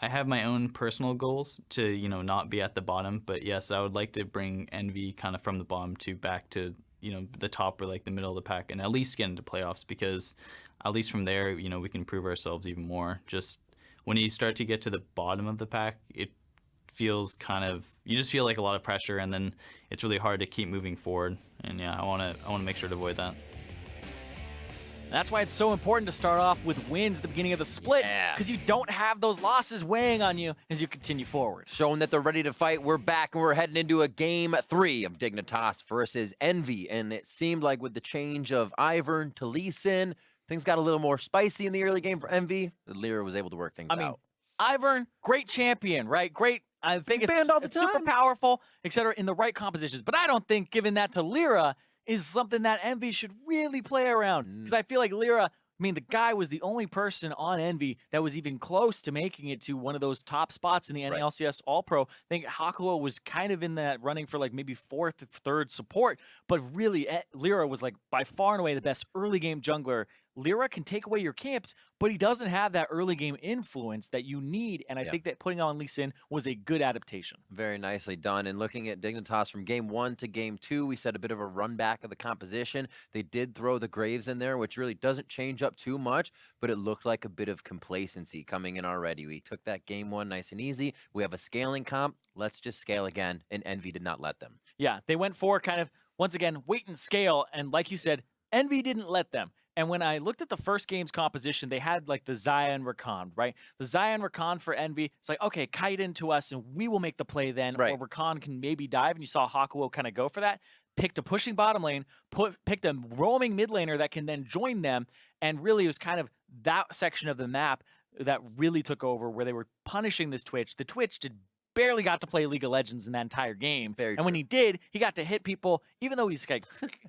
I have my own personal goals to, not be at the bottom, but yes, I would like to bring Envy kind of from the bottom to back to, the top or like the middle of the pack and at least get into playoffs because at least from there, we can prove ourselves even more. Just when you start to get to the bottom of the pack, it feels you just feel like a lot of pressure and then it's really hard to keep moving forward. And yeah, I want to make sure to avoid that. That's why it's so important to start off with wins at the beginning of the split, because you don't have those losses weighing on you as you continue forward. Showing that they're ready to fight, we're back and we're heading into a game 3 of Dignitas versus Envy. And it seemed like with the change of Ivern to Lee Sin, things got a little more spicy in the early game for Envy. Lyra was able to work things out. Ivern, great champion, right? Great. I think it's super powerful, etc. in the right compositions. But I don't think giving that to Lyra is something that Envy should really play around. Because I feel like Lyra, the guy was the only person on Envy that was even close to making it to one of those top spots in the NALCS All-Pro. I think Hakuo was kind of in that running for like maybe 4th, 3rd support. But really, Lyra was like by far and away the best early game jungler. Lyra can take away your camps, but he doesn't have that early game influence that you need, and I think that putting on Lee Sin was a good adaptation. Very nicely done. And looking at Dignitas from game 1 to game 2, we said a bit of a run back of the composition. They did throw the Graves in there, which really doesn't change up too much, but it looked like a bit of complacency coming in already. We took that game 1 nice and easy. We have a scaling comp. Let's just scale again, and Envy did not let them. Yeah, they went for kind of, once again, wait and scale, and like you said, Envy didn't let them. And when I looked at the first game's composition, they had like the Xayah and Rakan, right? The Xayah and Rakan for Envy, it's like, okay, kite into us and we will make the play then, or Rakan can maybe dive, and you saw Hakuo kind of go for that. Picked a pushing bottom lane, picked a roaming mid laner that can then join them, and really it was kind of that section of the map that really took over where they were punishing this Twitch. The Twitch barely got to play League of Legends in that entire game. And when he did, he got to hit people, even though he's like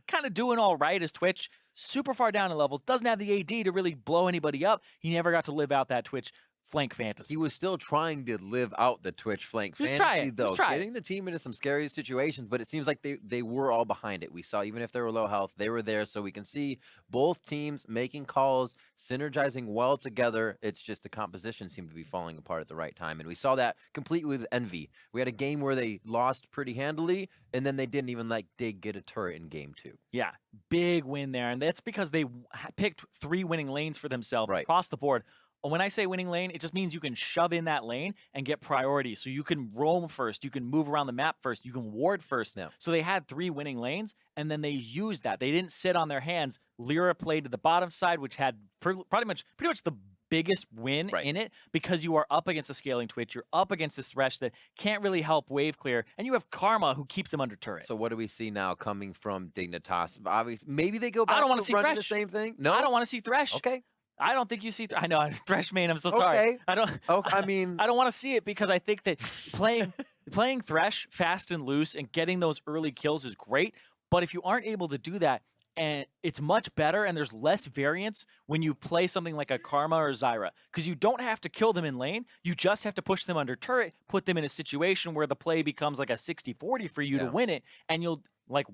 kind of doing all right as Twitch, super far down in levels, doesn't have the AD to really blow anybody up. He never got to live out that Twitch flank fantasy. He was still trying to live out the Twitch flank fantasy, though. Getting the team into some scary situations, but it seems like they were all behind it. We saw, even if they were low health, they were there, so we can see both teams making calls, synergizing well together. It's just the composition seemed to be falling apart at the right time, and we saw that completely with Envy. We had a game where they lost pretty handily, and then they didn't even get a turret in game 2. Yeah, big win there, and that's because they picked 3 winning lanes for themselves across the board. When I say winning lane, it just means you can shove in that lane and get priority. So you can roam first, you can move around the map first, you can ward first. Yeah. So they had 3 winning lanes, and then they used that. They didn't sit on their hands. Lyra played to the bottom side, which had pretty much the biggest win in it, because you are up against a scaling Twitch, you're up against this Thresh that can't really help wave clear, and you have Karma who keeps them under turret. So what do we see now coming from Dignitas? Obviously, maybe they go back I don't want to see running Thresh. the same thing. No, I don't want to see Thresh. Okay. I don't think you see. I know, Thresh main. I'm so sorry. Okay. I don't. Okay. I mean, I don't want to see it because I think that playing Thresh fast and loose and getting those early kills is great. But if you aren't able to do that, and it's much better, and there's less variance when you play something like a Karma or Zyra, because you don't have to kill them in lane. You just have to push them under turret, put them in a situation where the play becomes like a 60-40 for you to win it, and you'll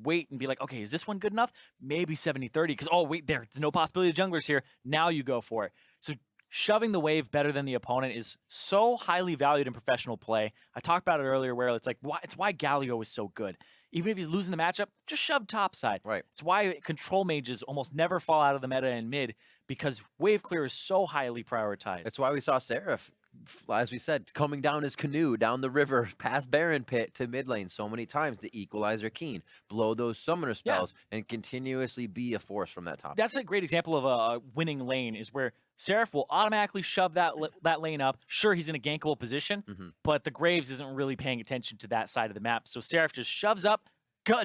wait and be like, okay, is this one good enough? Maybe 70-30, because, oh, wait, there's no possibility of junglers here. Now you go for it. So shoving the wave better than the opponent is so highly valued in professional play. I talked about it earlier where it's like, it's why Galio is so good. Even if he's losing the matchup, just shove topside. Right. It's why control mages almost never fall out of the meta in mid, because wave clear is so highly prioritized. That's why we saw Seraph, as we said, coming down his canoe, down the river, past Baron Pit to mid lane so many times. The Equalizer Keen, blow those summoner spells, and continuously be a force from that top. That's a great example of a winning lane, is where Seraph will automatically shove that lane up. Sure, he's in a gankable position, but the Graves isn't really paying attention to that side of the map. So Seraph just shoves up,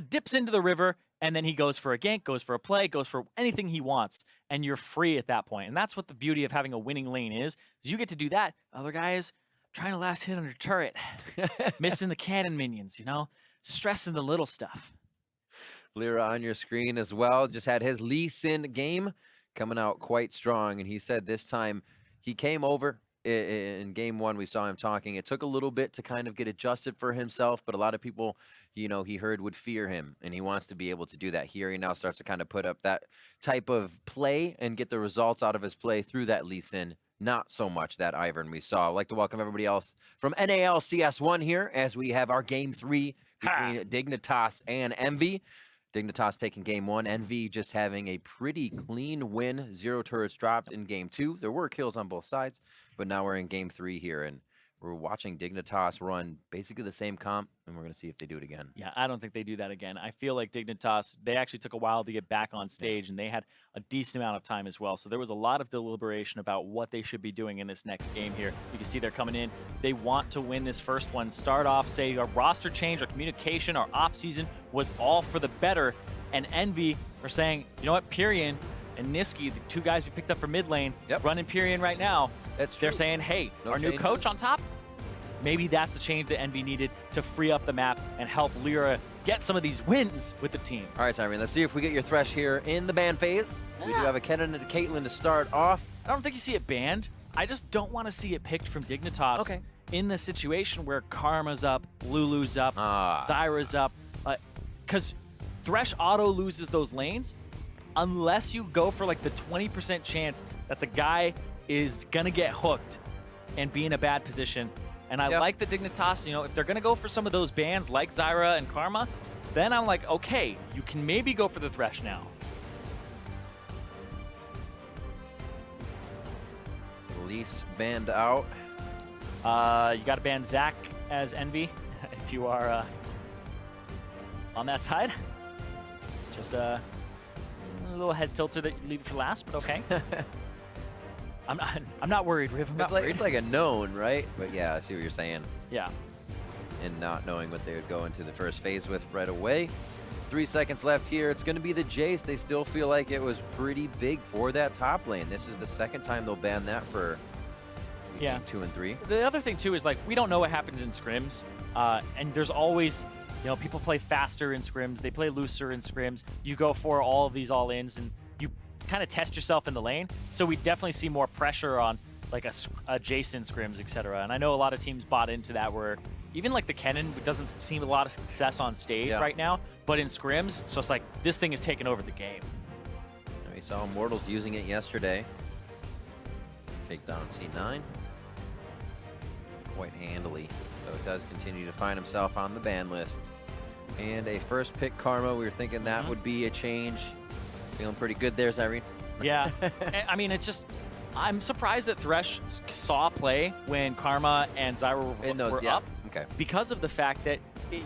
dips into the river, and then he goes for a gank, goes for a play, goes for anything he wants, and you're free at that point. And that's what the beauty of having a winning lane is you get to do that. Other guys trying to last hit under turret, missing the cannon minions, stressing the little stuff. Lyra on your screen as well, just had his Lee Sin game coming out quite strong, and he said this time he came over. In game 1, we saw him talking. It took a little bit to kind of get adjusted for himself, but a lot of people, he heard would fear him, and he wants to be able to do that here. He now starts to kind of put up that type of play and get the results out of his play through that Lee Sin not so much that Ivern we saw. I'd like to welcome everybody else from NALCS1 here as we have our Game 3 between Dignitas and Envy. Dignitas taking Game 1, Envy just having a pretty clean win. 0 turrets dropped in Game 2. There were kills on both sides, but now we're in Game 3 here, and we're watching Dignitas run basically the same comp, and we're going to see if they do it again. Yeah, I don't think they do that again. I feel like Dignitas, they actually took a while to get back on stage, and they had a decent amount of time as well. So there was a lot of deliberation about what they should be doing in this next game here. You can see they're coming in. They want to win this first one. Start off, say, a roster change, or communication, or off-season was all for the better. And Envy are saying, you know what, Pyrian and Niski, the 2 guys we picked up for mid lane, running Pyrian right now. That's true. They're saying, hey, our new coach on top, maybe that's the change that Envy needed to free up the map and help Lyra get some of these wins with the team. All right, Siren, let's see if we get your Thresh here in the ban phase. We do have a Kennen and a Caitlyn to start off. I don't think you see it banned. I just don't want to see it picked from Dignitas in the situation where Karma's up, Lulu's up, Zyra's up. Because Thresh auto loses those lanes unless you go for like the 20% chance that the guy is going to get hooked and be in a bad position. And I like the Dignitas, you know, if they're going to go for some of those bans like Zyra and Karma, then I'm like, okay, you can maybe go for the Thresh now. Elise banned out. You got to ban Zach as Envy if you are on that side. Just a little head tilter that you leave for last, but okay. I'm not worried, Riv. It's like a known, right? But yeah, I see what you're saying. Yeah. And not knowing what they would go into the first phase with right away. 3 seconds left here. It's going to be the Jace. They still feel like it was pretty big for that top lane. This is the second time they'll ban that for Game 2 and 3. The other thing, too, is like we don't know what happens in scrims. And there's always, you know, people play faster in scrims. They play looser in scrims. You go for all of these all-ins, and you kind of test yourself in the lane. So we definitely see more pressure on like a Jason scrims, etc. And I know a lot of teams bought into that where even like the Kennen doesn't seem a lot of success on stage right now, but in scrims, it's just like this thing is taking over the game. We saw Immortals using it yesterday. Take down C9 quite handily. So it does continue to find himself on the ban list. And a first pick Karma, we were thinking that would be a change. Feeling pretty good there, Zyrene. Yeah, I mean, it's just, I'm surprised that Thresh saw play when Karma and Zyra were up. Okay. Because of the fact that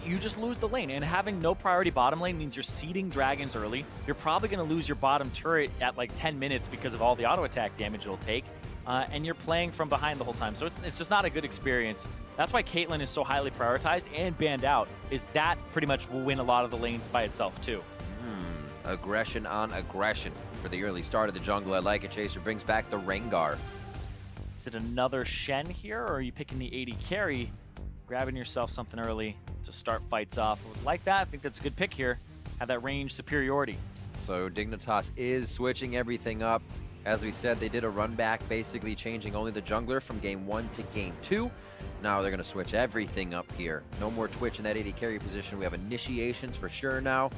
you just lose the lane, and having no priority bottom lane means you're seeding dragons early. You're probably going to lose your bottom turret at like 10 minutes because of all the auto attack damage it'll take. And you're playing from behind the whole time. So it's just not a good experience. That's why Caitlyn is so highly prioritized and banned out, is that pretty much will win a lot of the lanes by itself too. Aggression on aggression for the early start of the jungle. I like it. Chaser brings back the Rengar. Is it another Shen here, or are you picking the 80 carry, grabbing yourself something early to start fights off? Like that, I think that's a good pick here. Have that range superiority. So Dignitas is switching everything up. As we said, they did a run back, basically changing only the jungler from Game 1 to Game 2. Now they're going to switch everything up here. No more Twitch in that 80 carry position. We have initiations for sure now.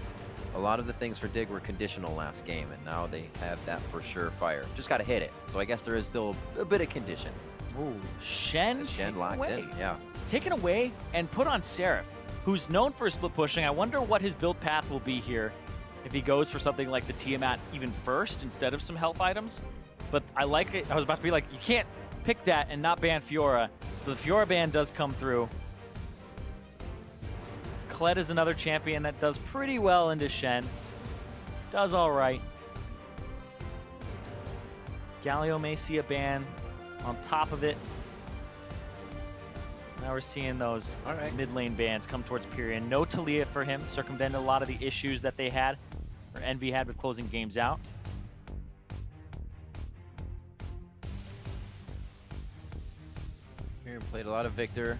A lot of the things for Dig were conditional last game, and now they have that for sure fire. Just got to hit it. So I guess there is still a bit of condition. Ooh, Shen locked away. In, yeah. Taken away and put on Seraph, who's known for split pushing. I wonder what his build path will be here if he goes for something like the Tiamat even first instead of some health items. But I like it. I was about to be like, you can't pick that and not ban Fiora. So the Fiora ban does come through. Kled is another champion that does pretty well into Shen. Does all right. Galio may see a ban on top of it. Now we're seeing those mid lane bans come towards Pyrian. No Talia for him. Circumvented a lot of the issues that they had, or Envy had with closing games out. Pyrian played a lot of Victor.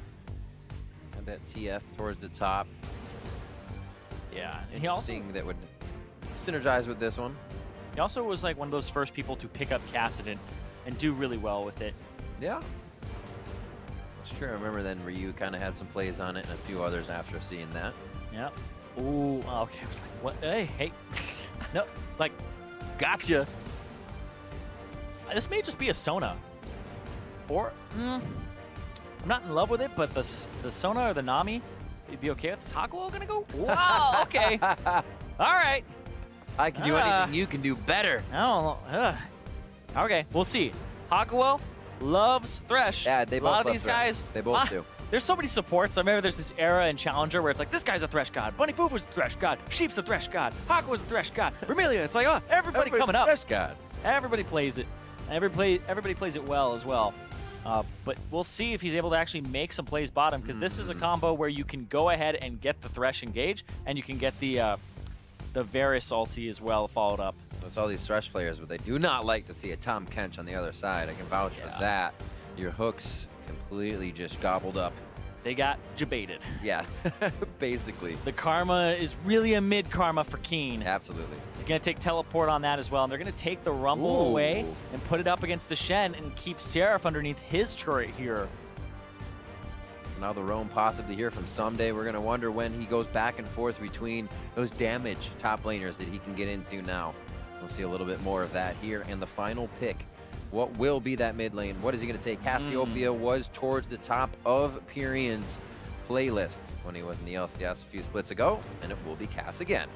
Had that TF towards the top. Yeah, and he also that would synergize with this one. He also was like one of those first people to pick up Kassadin and do really well with it. Yeah. That's true. I remember then Ryu kind of had some plays on it and a few others after seeing that. Yeah. Ooh, okay. I was like, what? Hey. No, like, gotcha. This may just be a Sona. Or, I'm not in love with it, but the Sona or the Nami, you'd be okay with this. Hakuo gonna go? Wow, okay. All right. I can do anything you can do better. I don't know. Okay, we'll see. Hakuo loves Thresh. Yeah, they both A lot of love these Thresh. guys. They both do. There's so many supports. I remember there's this era in Challenger where it's like, this guy's a Thresh god. Bunny Fufu's a Thresh god. Sheep's a Thresh god. Hakuo's a Thresh god. Remelia, it's like, oh, everybody coming up. Thresh god. Everybody plays it. Everybody plays it well as well. But we'll see if he's able to actually make some plays bottom, because this is a combo where you can go ahead and get the Thresh engage, and you can get the Varus ulti as well followed up. There's all these Thresh players, but they do not like to see a Tom Kench on the other side. I can vouch for that. Your hooks completely just gobbled up. They got jebaited. Yeah, basically. The Karma is really a mid Karma for Keen. Absolutely. He's going to take Teleport on that as well, and they're going to take the Rumble away and put it up against the Shen and keep Seraph underneath his turret here. So now the roam possibly here from Someday. We're going to wonder when he goes back and forth between those damage top laners that he can get into now. We'll see a little bit more of that here. And the final pick, what will be that mid lane? What is he going to take? Cassiopeia was towards the top of Pyrian's playlist when he was in the LCS a few splits ago, and it will be Cass again.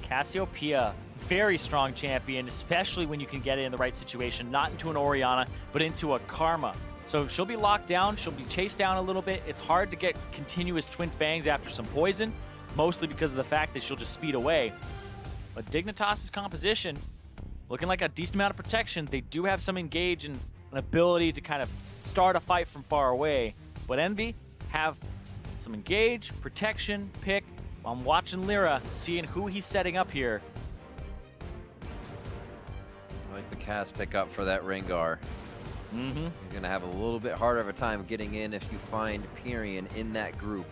Cassiopeia, very strong champion, especially when you can get it in the right situation, not into an Orianna, but into a Karma. So she'll be locked down, she'll be chased down a little bit. It's hard to get continuous Twin Fangs after some poison, mostly because of the fact that she'll just speed away. But Dignitas's composition, looking like a decent amount of protection. They do have some engage and an ability to kind of start a fight from far away. But Envy have some engage, protection, pick. I'm watching Lyra, seeing who he's setting up here. I like the Cass pick up for that Rengar. He's going to have a little bit harder of a time getting in if you find Pyrian in that group.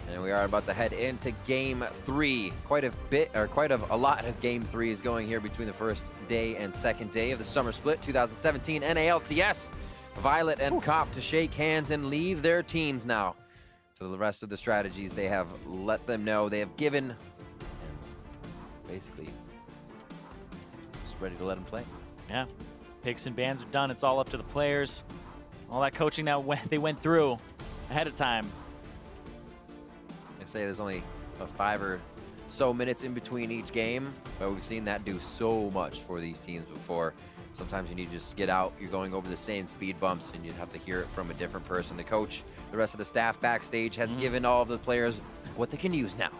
And we are about to head into Game 3. Quite a lot of Game 3 is going here between the first day and second day of the Summer Split 2017 NALCS. Violet and Cop to shake hands and leave their teams now. So the rest of the strategies they have let them know. They have given, basically, just ready to let them play. Yeah, picks and bans are done. It's all up to the players. All that coaching that they went through ahead of time. I say there's only 5 or so minutes in between each game, but we've seen that do so much for these teams before. Sometimes you need to just get out. You're going over the same speed bumps, and you have to hear it from a different person. The coach, the rest of the staff backstage has given all of the players what they can use now.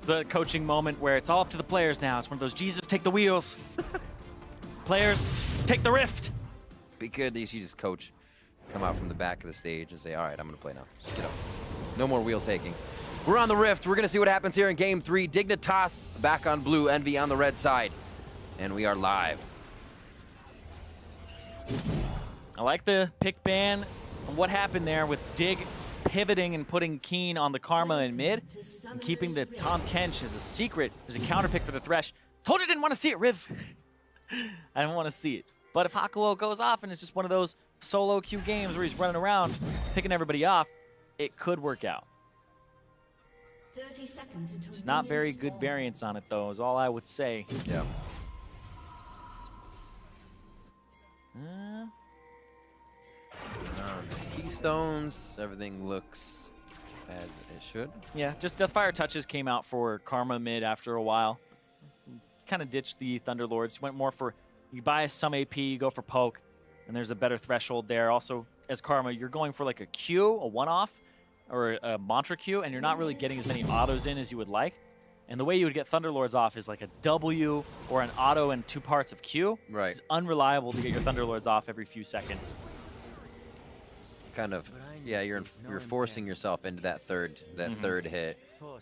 The coaching moment where it's all up to the players now. It's one of those, Jesus, take the wheels. Players, take the rift. Be good that you see this coach come out from the back of the stage and say, all right, I'm going to play now. Just get up. No more wheel taking. We're on the rift. We're going to see what happens here in Game 3. Dignitas back on blue, Envy on the red side. And we are live. I like the pick ban and what happened there with Dig pivoting and putting Keen on the Karma in mid and keeping the Tom Kench as a secret, as a counter pick for the Thresh. Told you didn't want to see it, Riv. I didn't want to see it. But if Hakuo goes off and it's just one of those solo queue games where he's running around picking everybody off, it could work out. 30 seconds until It's not very good variance on it, though, is all I would say. Yeah. Keystones, everything looks as it should. Yeah, just Deathfire touches came out for Karma mid after a while. Kind of ditched the Thunderlords. Went more for, you buy some AP, you go for poke, and there's a better threshold there. Also, as Karma, you're going for like a Q, a one-off, or a mantra Q, and you're not really getting as many autos in as you would like. And the way you would get Thunderlords off is like a W or an auto and 2 parts of Q. Right. It's unreliable to get your Thunderlords off every few seconds. Kind of, yeah, you're forcing yourself into that third hit,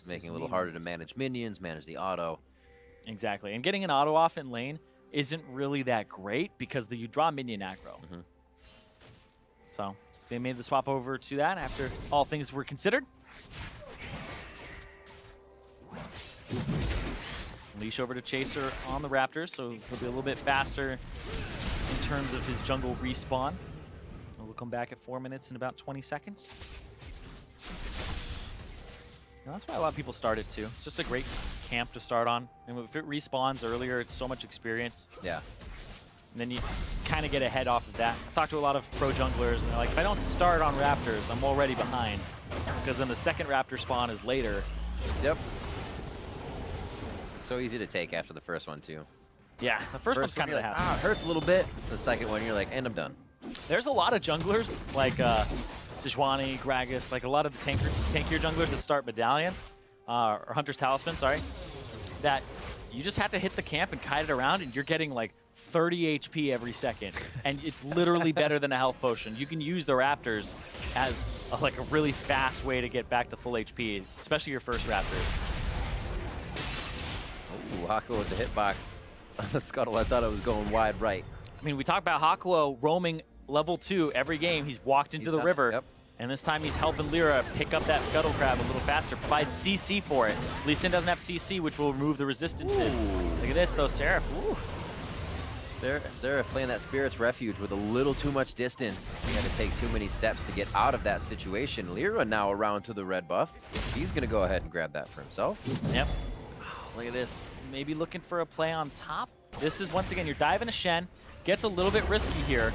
making it a little harder to manage minions, manage the auto. Exactly, and getting an auto off in lane isn't really that great because you draw minion aggro. So they made the swap over to that after all things were considered. Leash over to Chaser on the Raptors, so he'll be a little bit faster in terms of his jungle respawn. He'll come back at 4 minutes and about 20 seconds. And that's why a lot of people start it too. It's just a great camp to start on. And if it respawns earlier, it's so much experience. Yeah. And then you kind of get ahead off of that. I talked to a lot of pro junglers, and they're like, if I don't start on Raptors, I'm already behind. Because then the second Raptor spawn is later. Yep. So easy to take after the first one, too. Yeah, the first one's kind of the hassle. It hurts a little bit. The second one, you're like, and I'm done. There's a lot of junglers, like Sejuani, Gragas, like a lot of the tankier junglers that start Medallion, or Hunter's Talisman, sorry, that you just have to hit the camp and kite it around, and you're getting like 30 HP every second, and it's literally better than a health potion. You can use the Raptors as like a really fast way to get back to full HP, especially your first Raptors. Ooh, Hakuo with the hitbox on the scuttle. I thought it was going wide right. I mean, we talk about Hakuo roaming level 2 every game. He's walked into the river, yep. And this time he's helping Lyra pick up that scuttle crab a little faster, provide CC for it. Lee Sin doesn't have CC, which will remove the resistances. Ooh. Look at this, though, Seraph. Ooh. Seraph playing that Spirit's Refuge with a little too much distance. He had to take too many steps to get out of that situation. Lyra now around to the red buff. He's going to go ahead and grab that for himself. Yep. Oh, look at this. Maybe looking for a play on top. This is, once again, you're diving a Shen. Gets a little bit risky here.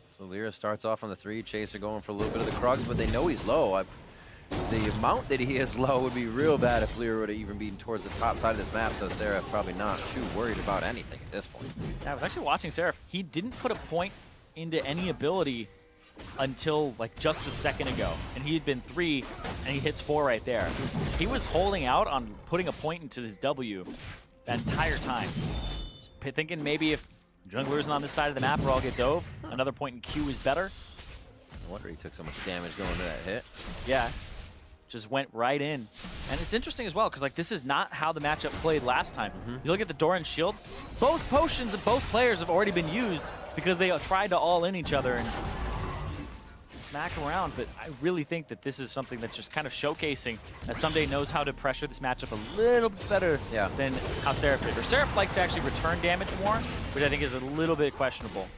So Lyra starts off on the 3. Chaser going for a little bit of the Krugs, but they know he's low. The amount that he is low would be real bad if Lyra would have even been towards the top side of this map, so Seraph probably not too worried about anything at this point. Yeah, I was actually watching Seraph. He didn't put a point into any ability until like just a second ago, and he had been 3 and he hits 4 right there. He was holding out on putting a point into his W that entire time. Just thinking maybe if junglers on this side of the map or all get dove, another point in Q is better. No wonder he took so much damage going to that hit. Yeah, just went right in. And it's interesting as well, because like this is not how the matchup played last time. You look at the Doran shields, both potions of both players have already been used because they tried to all in each other and smack around, but I really think that this is something that's just kind of showcasing that Someday knows how to pressure this matchup a little bit better than how Seraph did. Or Seraph likes to actually return damage more, which I think is a little bit questionable.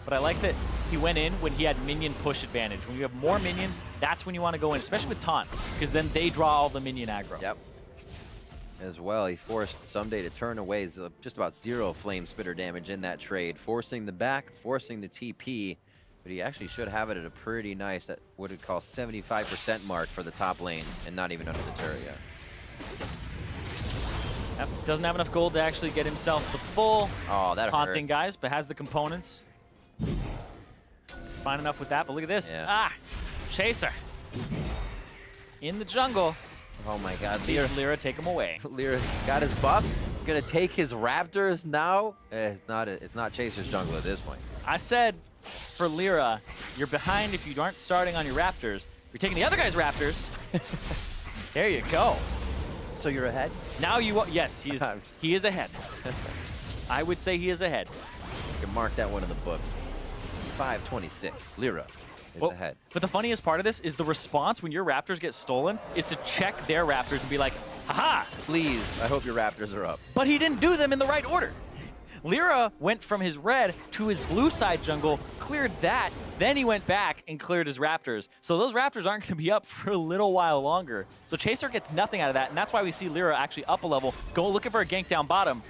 But I like that he went in when he had minion push advantage. When you have more minions, that's when you want to go in, especially with Taunt, because then they draw all the minion aggro. Yep. As well, he forced Someday to turn away just about 0 Flame Spitter damage in that trade, forcing the back, forcing the TP. But he actually should have it at a pretty nice, that what it call 75% mark for the top lane, and not even under the turret yet. Yep, doesn't have enough gold to actually get himself the full haunting hurts. guys, but has the components. He's fine enough with that, but look at this. Yeah. Chaser. In the jungle. Oh my god. See Lyra take him away. Lyra's got his buffs, gonna take his Raptors now. It's not Chaser's jungle at this point. I said, for Lyra, you're behind if you aren't starting on your Raptors. You're taking the other guy's Raptors. There you go. So you're ahead? Now you yes, he is ahead. I would say he is ahead. You can mark that one in the books. 5:26. Lyra is ahead. But the funniest part of this is the response when your Raptors get stolen is to check their Raptors and be like, haha! Please, I hope your Raptors are up. But he didn't do them in the right order. Lyra went from his red to his blue side jungle, cleared that, then he went back and cleared his Raptors. So those Raptors aren't going to be up for a little while longer. So Chaser gets nothing out of that, and that's why we see Lyra actually up a level, go looking for a gank down bottom.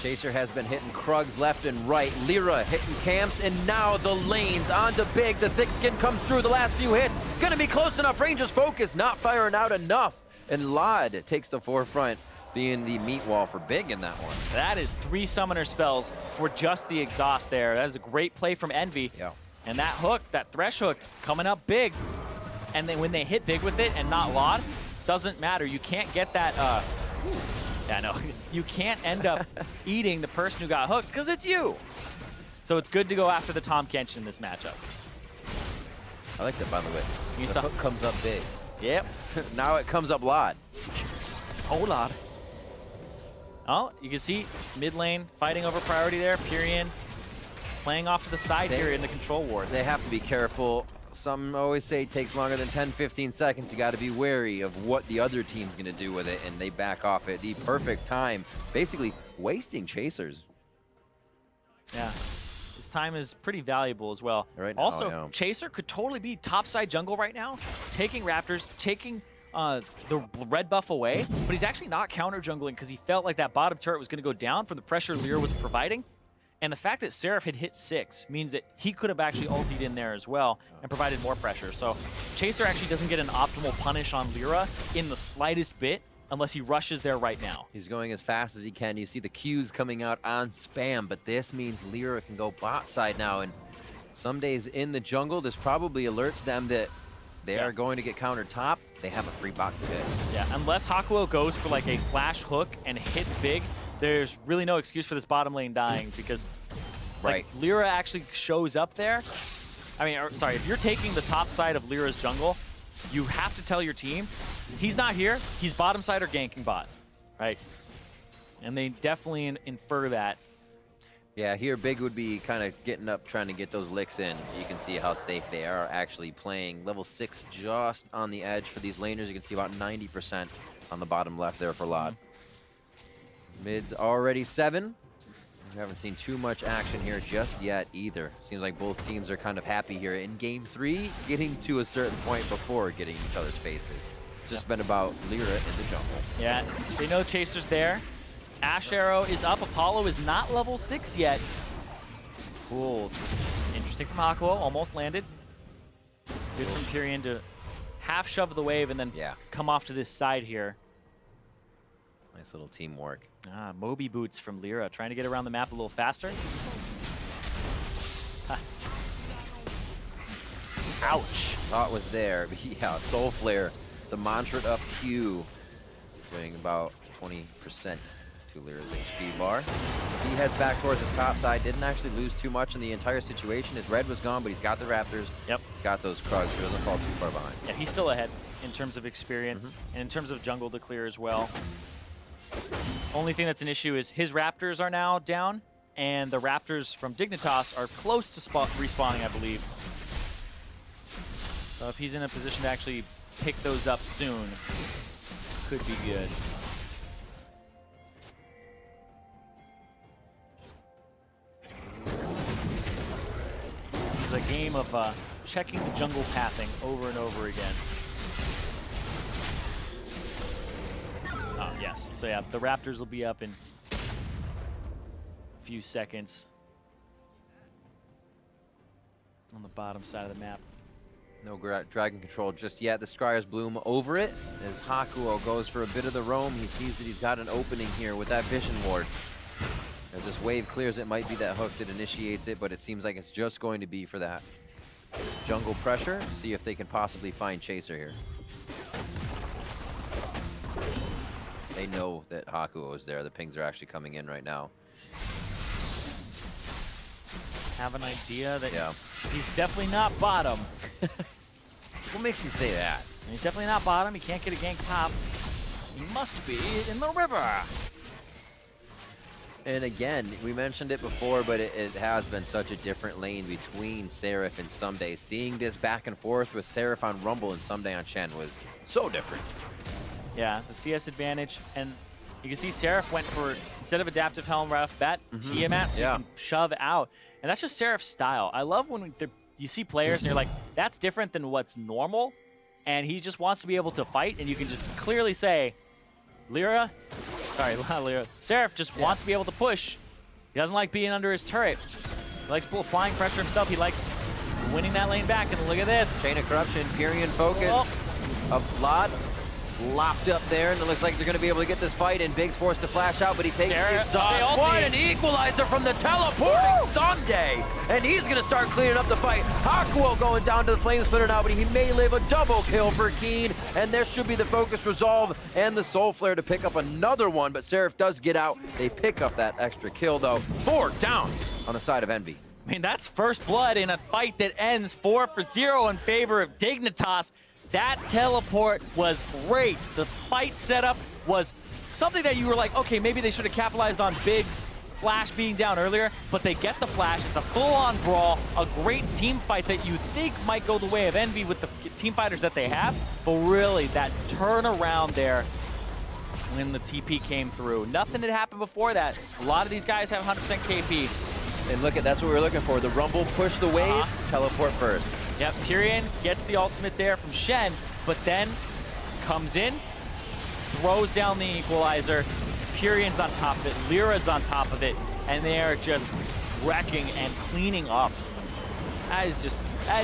Chaser has been hitting Krugs left and right. Lyra hitting camps, and now the lanes onto Big. The thick skin comes through the last few hits. Gonna be close enough. Ranger's focus, not firing out enough. And Lod takes the forefront, being the meat wall for Big in that one. That is 3 summoner spells for just the exhaust there. That is a great play from Envy. Yeah. And that hook, that thresh hook, coming up big. And then when they hit Big with it and not Lod, doesn't matter. You can't get that, yeah, no. You can't end up eating the person who got hooked because it's you. So it's good to go after the Tahm Kench in this matchup. I like that, by the way. The hook comes up big. Yep. Now it comes up Lod. Oh, Lod. Oh, you can see mid lane fighting over priority there. Pyrian playing off to the side here in the control ward. They have to be careful. Some always say it takes longer than 10-15 seconds. You got to be wary of what the other team's going to do with it, and they back off at the perfect time, basically wasting Chasers. Yeah, this time is pretty valuable as well. Right now, also, Chaser could topside jungle right now, taking Raptors, taking the red buff away, but he's actually not counter jungling because he felt like that bottom turret was going to go down from the pressure Lyra was providing. And the fact that Seraph had hit 6 means that he could have actually ultied in there as well and provided more pressure. So Chaser actually doesn't get an optimal punish on Lyra in the slightest bit unless he rushes there right now. He's going as fast as he can. You see the Qs coming out on spam, but this means Lyra can go bot side now. And some days in the jungle, this probably alerts them that they are going to get countered top. They have a free bot to hit. Yeah, unless Hakuo goes for like a flash hook and hits big, there's really no excuse for this bottom lane dying because like Lyra actually shows up there. I mean, sorry, if you're taking the top side of Lyra's jungle, you have to tell your team, he's not here, he's bottom side or ganking bot, right? And they definitely infer that. Yeah, here Big would be kind of getting up, trying to get those licks in. You can see how safe they are actually playing. Level 6 just on the edge for these laners. You can see about 90% on the bottom left there for Lot. Mid's already 7. We haven't seen too much action here just yet either. Seems like both teams are kind of happy here in game 3, getting to a certain point before getting each other's faces. It's just been about Lyra in the jungle. Yeah, they know Chaser's there. Ash Arrow is up. Apollo is not level 6 yet. Cool. Interesting from Hakuo. Almost landed. Good from Kyrian to half shove the wave and then come off to this side here. Nice little teamwork. Moby boots from Lyra, trying to get around the map a little faster. Ouch. Thought was there, but yeah, Soul Flare, the mantra up Q, doing about 20% to Lyra's HP bar. He heads back towards his top side, didn't actually lose too much in the entire situation. His red was gone, but he's got the Raptors. Yep. He's got those Krugs, so he doesn't fall too far behind. Yeah, he's still ahead in terms of experience and in terms of jungle to clear as well. Only thing that's an issue is his Raptors are now down, and the Raptors from Dignitas are close to respawning, I believe. So if he's in a position to actually pick those up soon, could be good. This is a game of checking the jungle pathing over and over again. Yes, so yeah, the Raptors will be up in a few seconds on the bottom side of the map. No dragon control just yet. The Scryer's Bloom over it as Hakuo goes for a bit of the roam. He sees that he's got an opening here with that Vision Ward. As this wave clears, it might be that hook that initiates it, but it seems like it's just going to be for that jungle pressure. See if they can possibly find Chaser here. They know that Hakuo is there. The pings are actually coming in right now. Have an idea that he's definitely not bottom. What makes you say that? He's definitely not bottom. He can't get a gank top. He must be in the river. And again, we mentioned it before, but it has been such a different lane between Seraph and Someday. Seeing this back and forth with Seraph on Rumble and Someday on Shen was so different. Yeah, the CS advantage, and you can see Seraph went for, instead of Adaptive Helm Ref, that Tiamat, so you can shove out. And that's just Seraph's style. I love when you see players and you're like, that's different than what's normal, and he just wants to be able to fight, and you can just clearly say, Lyra, sorry, not Lyra, Seraph just wants to be able to push. He doesn't like being under his turret. He likes applying pressure himself. He likes winning that lane back, and look at this. Chain of Corruption, Pyrian focus, a lot. Lopped up there, and it looks like they're going to be able to get this fight, and Big's forced to flash out, but he takes the exhaust. What an equalizer from the teleporting Sunday, and he's going to start cleaning up the fight. Hakuo going down to the Flame Splitter now, but he may live a double kill for Keen, and there should be the focus resolve and the Soul Flare to pick up another one, but Seraph does get out. They pick up that extra kill, though. 4 down on the side of Envy. I mean, that's first blood in a fight that ends 4-0 in favor of Dignitas. That teleport was great. The fight setup was something that you were like, okay, maybe they should have capitalized on Big's flash being down earlier, but they get the flash. It's a full-on brawl, a great team fight that you think might go the way of Envy with the team fighters that they have, but really that turnaround there when the TP came through. Nothing had happened before that. A lot of these guys have 100% KP. And look at, that's what we were looking for. The Rumble, push the wave, teleport first. Yep, Pyrian gets the ultimate there from Shen, but then comes in, throws down the equalizer. Purion's on top of it, Lyra's on top of it, and they are just wrecking and cleaning up. That is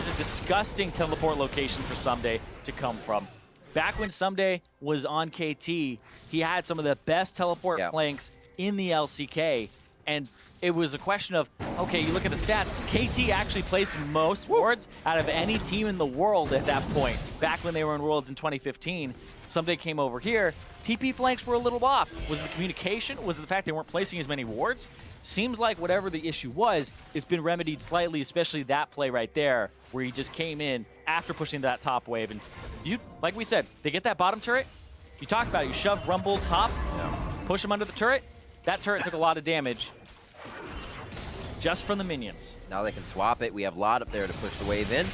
a disgusting teleport location for Someday to come from. Back when Someday was on KT, he had some of the best teleport flanks in the LCK, and it was a question of, okay, you look at the stats, KT actually placed most wards out of any team in the world at that point, back when they were in Worlds in 2015. Someday came over here, TP flanks were a little off. Was it the communication? Was it the fact they weren't placing as many wards? Seems like whatever the issue was, it's been remedied slightly, especially that play right there, where he just came in after pushing that top wave. And you, like we said, they get that bottom turret, you talk about it, you shove Rumble top, push him under the turret. That turret took a lot of damage just from the minions. Now they can swap it. We have Lot up there to push the wave in.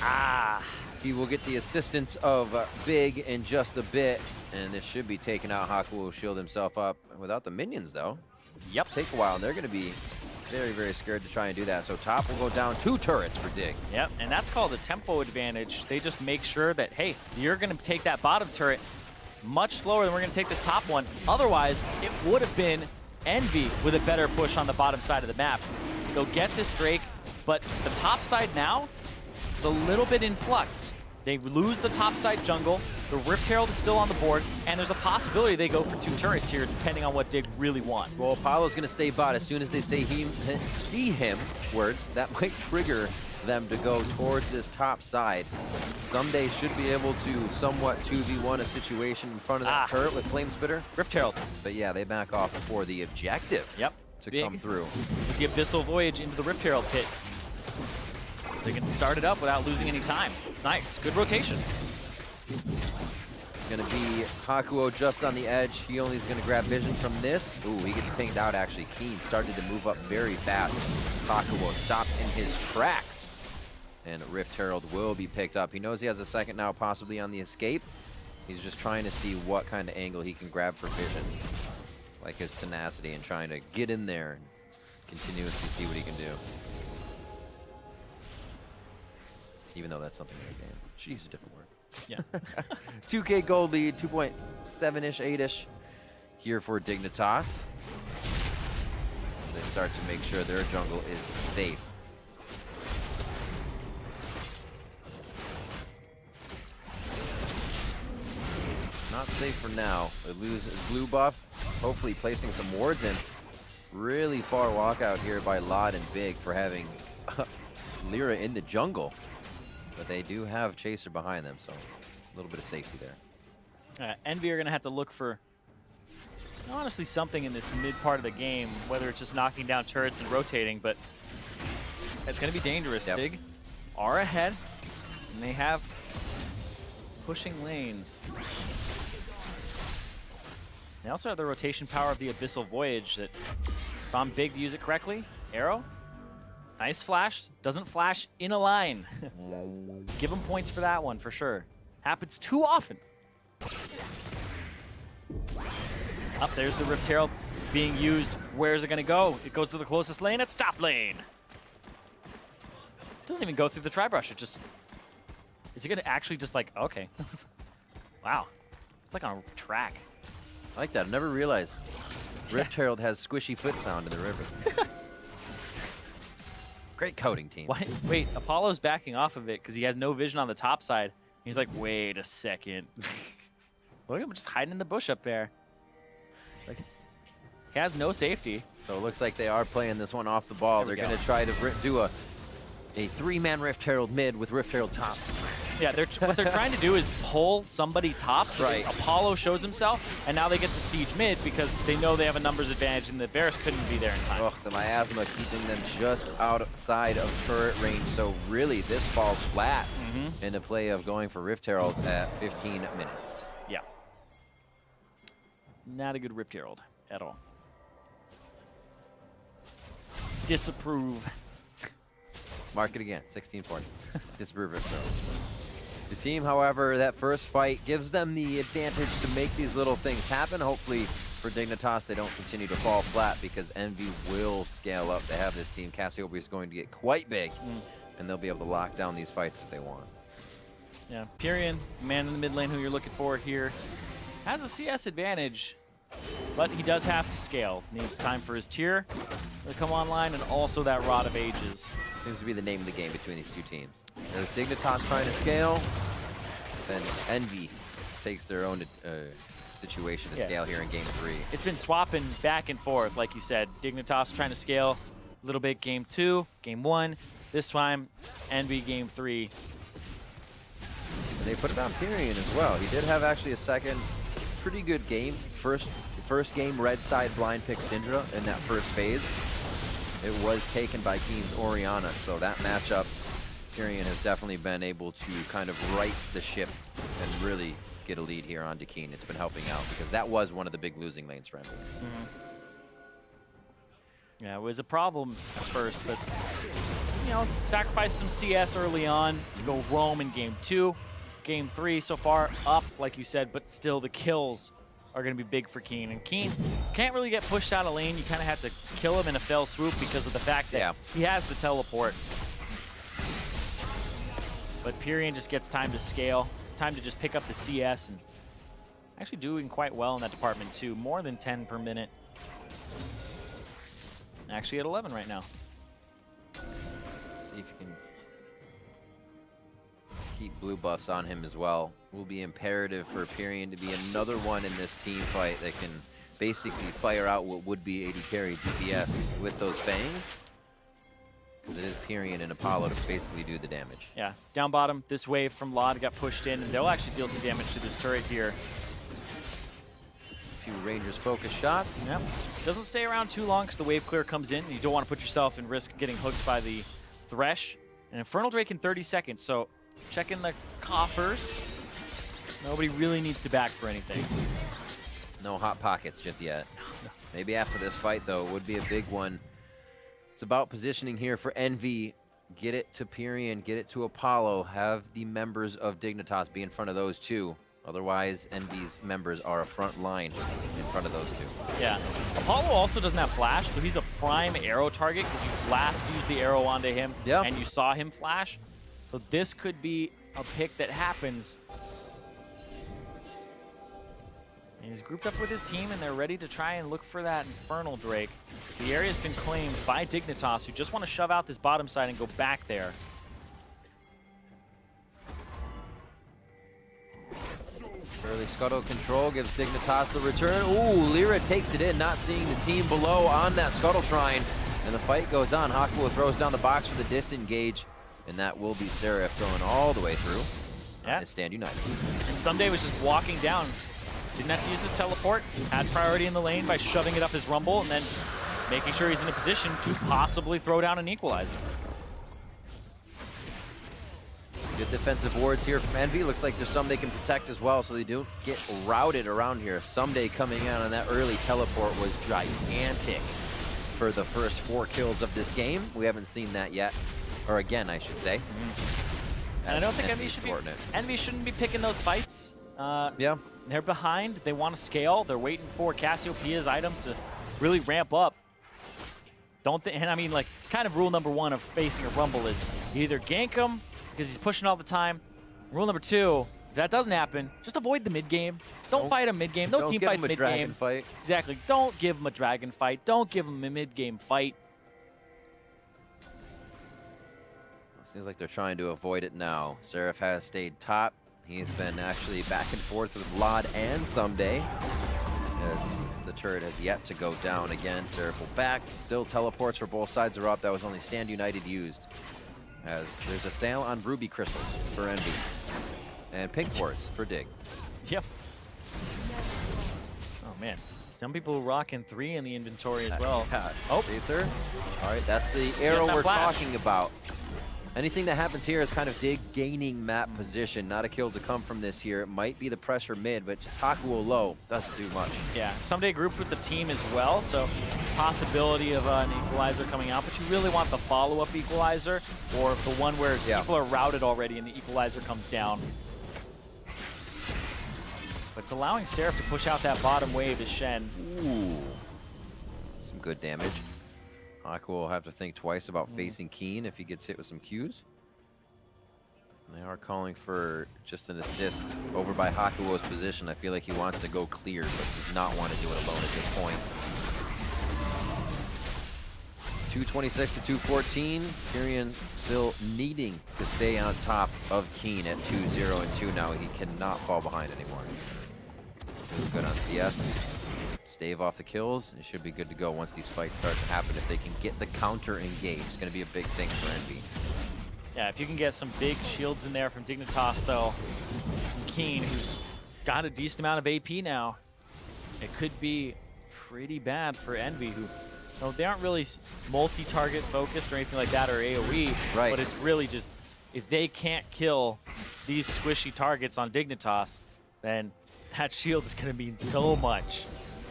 He will get the assistance of Big in just a bit, and this should be taken out. Haku will shield himself up without the minions, though. Yep. Take a while, and they're going to be very, very scared to try and do that. So top will go down 2 turrets for Dig. Yep, and that's called a tempo advantage. They just make sure that, hey, you're going to take that bottom turret much slower than we're going to take this top one. Otherwise, it would have been Envy with a better push on the bottom side of the map. They'll get this Drake, but the top side now is a little bit in flux. They lose the top side jungle, the Rift Herald is still on the board, and there's a possibility they go for 2 turrets here, depending on what Dig really want. Well, Apollo's going to stay bot. As soon as they say see him, words, that might trigger them to go towards this top side. Someday should be able to somewhat 2v1 a situation in front of that turret with Flame Spitter. Rift Herald. But yeah, they back off before the objective to come through. With the Abyssal Voyage into the Rift Herald pit. They can start it up without losing any time. It's nice. Good rotation. Gonna be Hakuo just on the edge. He only is gonna grab vision from this. Ooh, he gets pinged out actually. Keen started to move up very fast. Hakuo stopped in his tracks. And Rift Herald will be picked up. He knows he has a second now, possibly on the escape. He's just trying to see what kind of angle he can grab for vision. Like his tenacity and trying to get in there and continuously see what he can do. Even though that's something in the game. She used a different word. Yeah. 2K gold lead, 2.7-ish, 8-ish here for Dignitas. They start to make sure their jungle is safe. Not safe for now. They lose his blue buff. Hopefully placing some wards in. Really far walkout here by Lot and Big for having Lyra in the jungle. But they do have Chaser behind them, so a little bit of safety there. Envy are going to have to look for, honestly, something in this mid part of the game, whether it's just knocking down turrets and rotating, but it's going to be dangerous. Dig are ahead, and they have pushing lanes. They also have the rotation power of the Abyssal Voyage that it's on Big to use it correctly. Arrow. Nice flash. Doesn't flash in a line. Give him points for that one, for sure. Happens too often. Up there's the Rift Herald being used. Where's it going to go? It goes to the closest lane. It's top lane. Doesn't even go through the tri-brush. It just... Is it going to actually just like... Okay. Wow. It's like on a track. I like that. I never realized Rift Herald has squishy foot sound in the river. Great coding team. What? Wait, Apollo's backing off of it because he has no vision on the top side. He's like, wait a second. Look at him just hiding in the bush up there. Like, he has no safety. So it looks like they are playing this one off the ball. They're going to try to do a 3-man Rift Herald mid with Rift Herald top. Yeah, what they're trying to do is pull somebody top. So Apollo shows himself, and now they get to siege mid because they know they have a numbers advantage, and the Varus couldn't be there in time. Ugh, the miasma keeping them just outside of turret range. So really, this falls flat in the play of going for Rift Herald at 15 minutes. Yeah. Not a good Rift Herald at all. Disapprove. Mark it again, 16-40. Disapprove Rift Herald. The team, however, that first fight gives them the advantage to make these little things happen. Hopefully for Dignitas, they don't continue to fall flat because Envy will scale up. They have this team. Cassiopeia is going to get quite big, and they'll be able to lock down these fights if they want. Yeah, Pyrion, man in the mid lane who you're looking for here, has a CS advantage, but he does have to scale. Needs time for his tier to come online and also that Rod of Ages. Seems to be the name of the game between these two teams. There's Dignitas trying to scale, then Envy takes their own situation to scale here in game 3. It's been swapping back and forth, like you said. Dignitas trying to scale a little bit game 2, game 1. This time, Envy game 3. And they put it on Pyrion as well. He did have actually a second pretty good game. First game, red side blind pick Syndra in that first phase. It was taken by Keen's Orianna, so that matchup, Pyrion has definitely been able to kind of right the ship and really get a lead here on Keen. It's been helping out because that was one of the big losing lanes for Envy. Yeah, it was a problem at first, but you know, sacrificed some CS early on to go roam in game 2. Game 3 so far up, like you said, but still the kills are going to be big for Keen. And Keen can't really get pushed out of lane. You kind of have to kill him in a fell swoop because of the fact that he has the teleport. But Pyrion just gets time to scale, time to just pick up the CS, and actually doing quite well in that department too. More than 10 per minute. Actually at 11 right now. See if you can keep blue buffs on him as well. Will be imperative for Pyrion to be another one in this team fight that can basically fire out what would be 80 carry DPS with those fangs. Because it is Pyrion and Apollo to basically do the damage. Yeah, down bottom, this wave from Lod got pushed in, and they'll actually deal some damage to this turret here. A few Rangers focus shots. Yep. Doesn't stay around too long because the wave clear comes in. You don't want to put yourself in risk of getting hooked by the Thresh. And Infernal Drake in 30 seconds, so checking the coffers. Nobody really needs to back for anything. No hot pockets just yet. Maybe after this fight, though, it would be a big one. It's about positioning here for Envy. Get it to Pyrion, get it to Apollo. Have the members of Dignitas be in front of those two. Otherwise, Envy's members are a front line in front of those two. Yeah. Apollo also doesn't have flash, so he's a prime arrow target because you last used the arrow onto him and you saw him flash. So this could be a pick that happens. And he's grouped up with his team, and they're ready to try and look for that Infernal Drake. The area's been claimed by Dignitas, who just want to shove out this bottom side and go back there. Early scuttle control gives Dignitas the return. Ooh, Lyra takes it in, not seeing the team below on that scuttle shrine. And the fight goes on. Hakuo throws down the box for the disengage, and that will be Seraph going all the way through. And Stand United. And Someday was just walking down. Didn't have to use his teleport. Had priority in the lane by shoving it up his rumble and then making sure he's in a position to possibly throw down an equalizer. Good defensive wards here from Envy. Looks like there's some they can protect as well, so they don't get routed around here. Someday coming out on that early teleport was gigantic for the first 4 kills of this game. We haven't seen that yet. Or again, I should say. And I don't think Envy shouldn't be picking those fights. Yeah. They're behind. They want to scale. They're waiting for Cassiopeia's items to really ramp up. And I mean, like, kind of rule number 1 of facing a Rumble is you either gank him because he's pushing all the time. Rule number 2, if that doesn't happen, just avoid the mid game. Don't fight him mid game. No team fights mid game. Fight. Exactly. Don't give him a dragon fight. Don't give him a mid game fight. Seems like they're trying to avoid it now. Seraph has stayed top. He's been actually back and forth with Lod and Someday, as the turret has yet to go down again. Seraph will back. Still teleports for both sides are up. That was only Stand United used, as there's a sale on Ruby Crystals for Envy and Pink Quartz for Dig. Yep. Oh, man. Some people rocking 3 in the inventory as well. Oh, see, sir. All right, that's the arrow we're talking about. Anything that happens here is kind of Dig gaining map position. Not a kill to come from this here. It might be the pressure mid, but just Hakuo low doesn't do much. Yeah, Someday grouped with the team as well, so possibility of an equalizer coming out, but you really want the follow-up equalizer or the one where people are routed already and the equalizer comes down. But it's allowing Seraph to push out that bottom wave as Shen. Ooh. Some good damage. Hakuo will have to think twice about facing Keen if he gets hit with some Qs. They are calling for just an assist over by Hakuo's position. I feel like he wants to go clear, but does not want to do it alone at this point. 226 to 214. Tyrion still needing to stay on top of Keen at 2-0 and 2 now. He cannot fall behind anymore. Good on CS. Stave off the kills. It should be good to go once these fights start to happen. If they can get the counter engaged, it's going to be a big thing for Envy. Yeah, if you can get some big shields in there from Dignitas, though, from Keen, who's got a decent amount of AP now, it could be pretty bad for Envy, who, no, they aren't really multi-target focused or anything like that, or AoE, right. But it's really just, if they can't kill these squishy targets on Dignitas, then that shield is going to mean so much.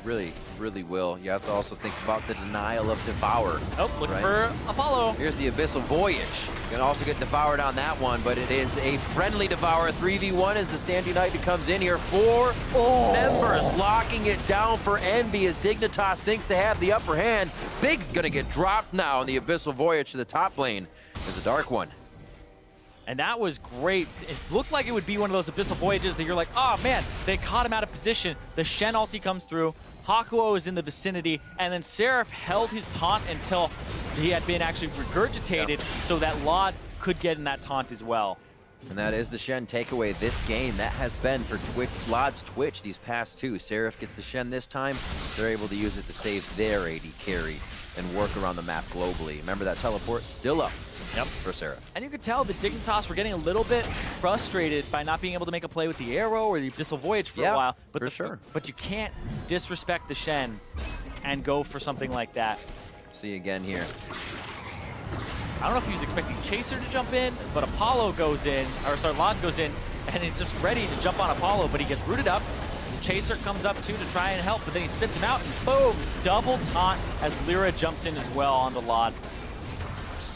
Really, really will. You have to also think about the denial of Devour. Oh, looking for Apollo. Here's the Abyssal Voyage. You're gonna also get devoured on that one, but it is a friendly Devour. 3v1 as the Stand United comes in here. 4 members locking it down for Envy as Dignitas thinks to have the upper hand. Big's gonna get dropped now, and the Abyssal Voyage to the top lane is a dark one. And that was great. It looked like it would be one of those Abyssal Voyages that you're like, oh man, they caught him out of position. The Shen ulti comes through. Hakuo is in the vicinity, and then Seraph held his taunt until he had been actually regurgitated so that Laud could get in that taunt as well. And that is the Shen takeaway this game. That has been for Laud's Twitch these past two. Seraph gets the Shen this time. They're able to use it to save their AD carry and work around the map globally. Remember that teleport still up for Seraph. And you could tell the Dignitas were getting a little bit frustrated by not being able to make a play with the arrow or the Abyssal Voyage for a while. But But you can't disrespect the Shen and go for something like that. See again here. I don't know if he was expecting Chaser to jump in, but Apollo goes in, or sorry, Laud goes in, and he's just ready to jump on Apollo, but he gets rooted up. Chaser comes up too to try and help, but then he spits him out, and boom, double taunt as Lyra jumps in as well onto Laud.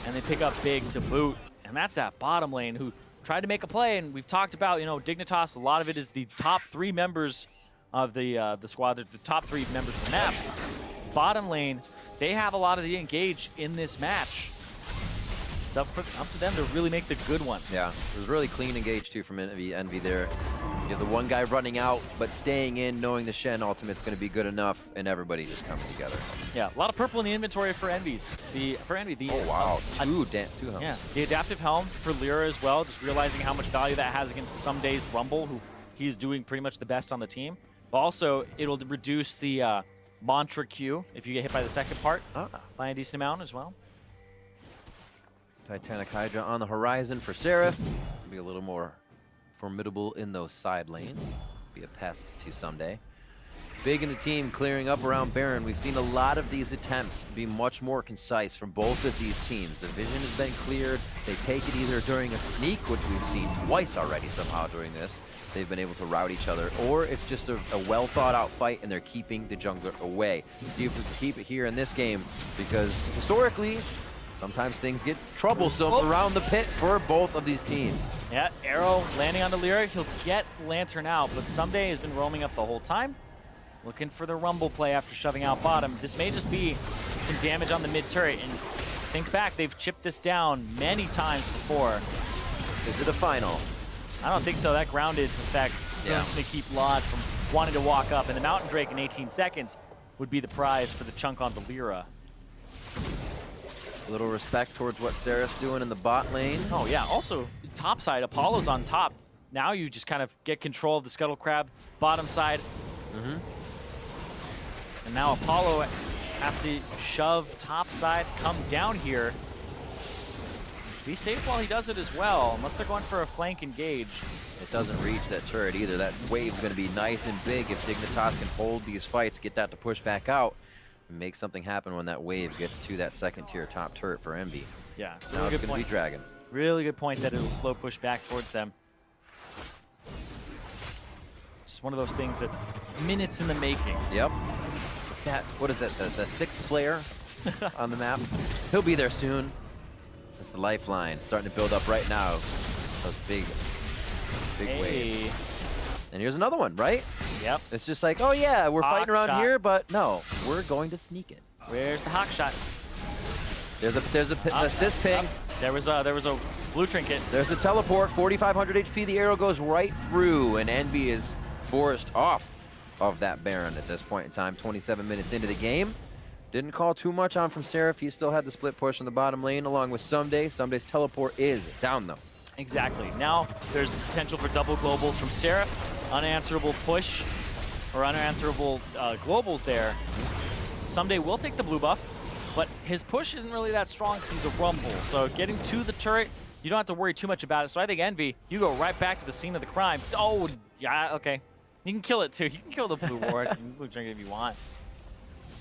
And they pick up Big to boot, and that's that bottom lane who tried to make a play, and we've talked about, you know, Dignitas, a lot of it is the top 3 members of the squad, the top 3 members of the map. Bottom lane, they have a lot of the engage in this match. It's up to them to really make the good one. Yeah, it was really clean engage too from Envy there. You have the one guy running out, but staying in, knowing the Shen ultimate's going to be good enough, and everybody just comes together. Yeah, a lot of purple in the inventory for Envy's. For Envy, the oh wow, two helms. Yeah, the adaptive helm for Lyra as well. Just realizing how much value that has against some days Rumble, who he's doing pretty much the best on the team. But also, it'll reduce the mantra Q if you get hit by the second part by a decent amount as well. Titanic Hydra on the horizon for Seraph. Be a little more formidable in those side lanes. Be a pest to someday. Big in the team clearing up around Baron. We've seen a lot of these attempts be much more concise from both of these teams. The vision has been cleared. They take it either during a sneak, which we've seen twice already somehow during this. They've been able to rout each other, or it's just a well thought out fight and they're keeping the jungler away. See if we can keep it here in this game, because historically, sometimes things get troublesome around the pit for both of these teams. Yeah, arrow landing on the Lyra. He'll get Lantern out, but Someday has been roaming up the whole time. Looking for the Rumble play after shoving out bottom. This may just be some damage on the mid turret. And think back, they've chipped this down many times before. Is it a final? I don't think so. That grounded effect is going to keep Laud from wanting to walk up. And the Mountain Drake in 18 seconds would be the prize for the chunk on the Lyra. A little respect towards what Seraph's doing in the bot lane. Oh yeah, also top side, Apollo's on top. Now you just kind of get control of the Scuttle Crab bottom side. And now Apollo has to shove top side, come down here. Be safe while he does it as well, unless they're going for a flank engage. It doesn't reach that turret either. That wave's going to be nice and big if Dignitas can hold these fights, get that to push back out, and make something happen when that wave gets to that second tier top turret for Envy. Yeah, it's now it's going to be Dragon. Really good point that it'll slow push back towards them. Just one of those things that's minutes in the making. Yep. What's that? What is that? The sixth player on the map? He'll be there soon. That's the lifeline starting to build up right now. Those big waves. And here's another one, right? Yep. It's just like, oh yeah, we're fighting around here, but no, we're going to sneak it. Where's the hawk shot? There's a assist ping. There was a blue trinket. There's the teleport, 4,500 HP. The arrow goes right through, and Envy is forced off of that Baron at this point in time. 27 minutes into the game. Didn't call too much on from Seraph. He still had the split push in the bottom lane along with Someday. Someday's teleport is down though. Exactly. Now there's potential for double globals from Seraph. Unanswerable push or unanswerable globals there. Someday will take the blue buff, but his push isn't really that strong because he's a rumble. So getting to the turret, you don't have to worry too much about it. So I think Envy, you go right back to the scene of the crime. Oh, yeah, okay. You can kill it too. You can kill the blue ward and blue trinket if you want.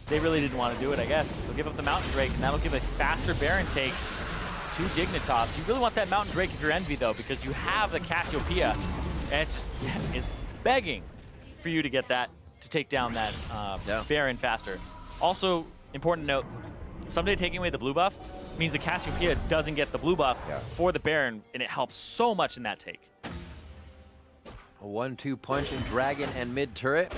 They really didn't want to do it, I guess. They'll give up the Mountain Drake, and that'll give a faster Baron take to Dignitas. You really want that Mountain Drake if you're Envy, though, because you have the Cassiopeia, and it just is begging for you to get that, to take down that Baron faster. Also, important to note, Someday taking away the blue buff means the Cassiopeia doesn't get the blue buff for the Baron, and it helps so much in that take. A 1-2 punch in Dragon and mid turret.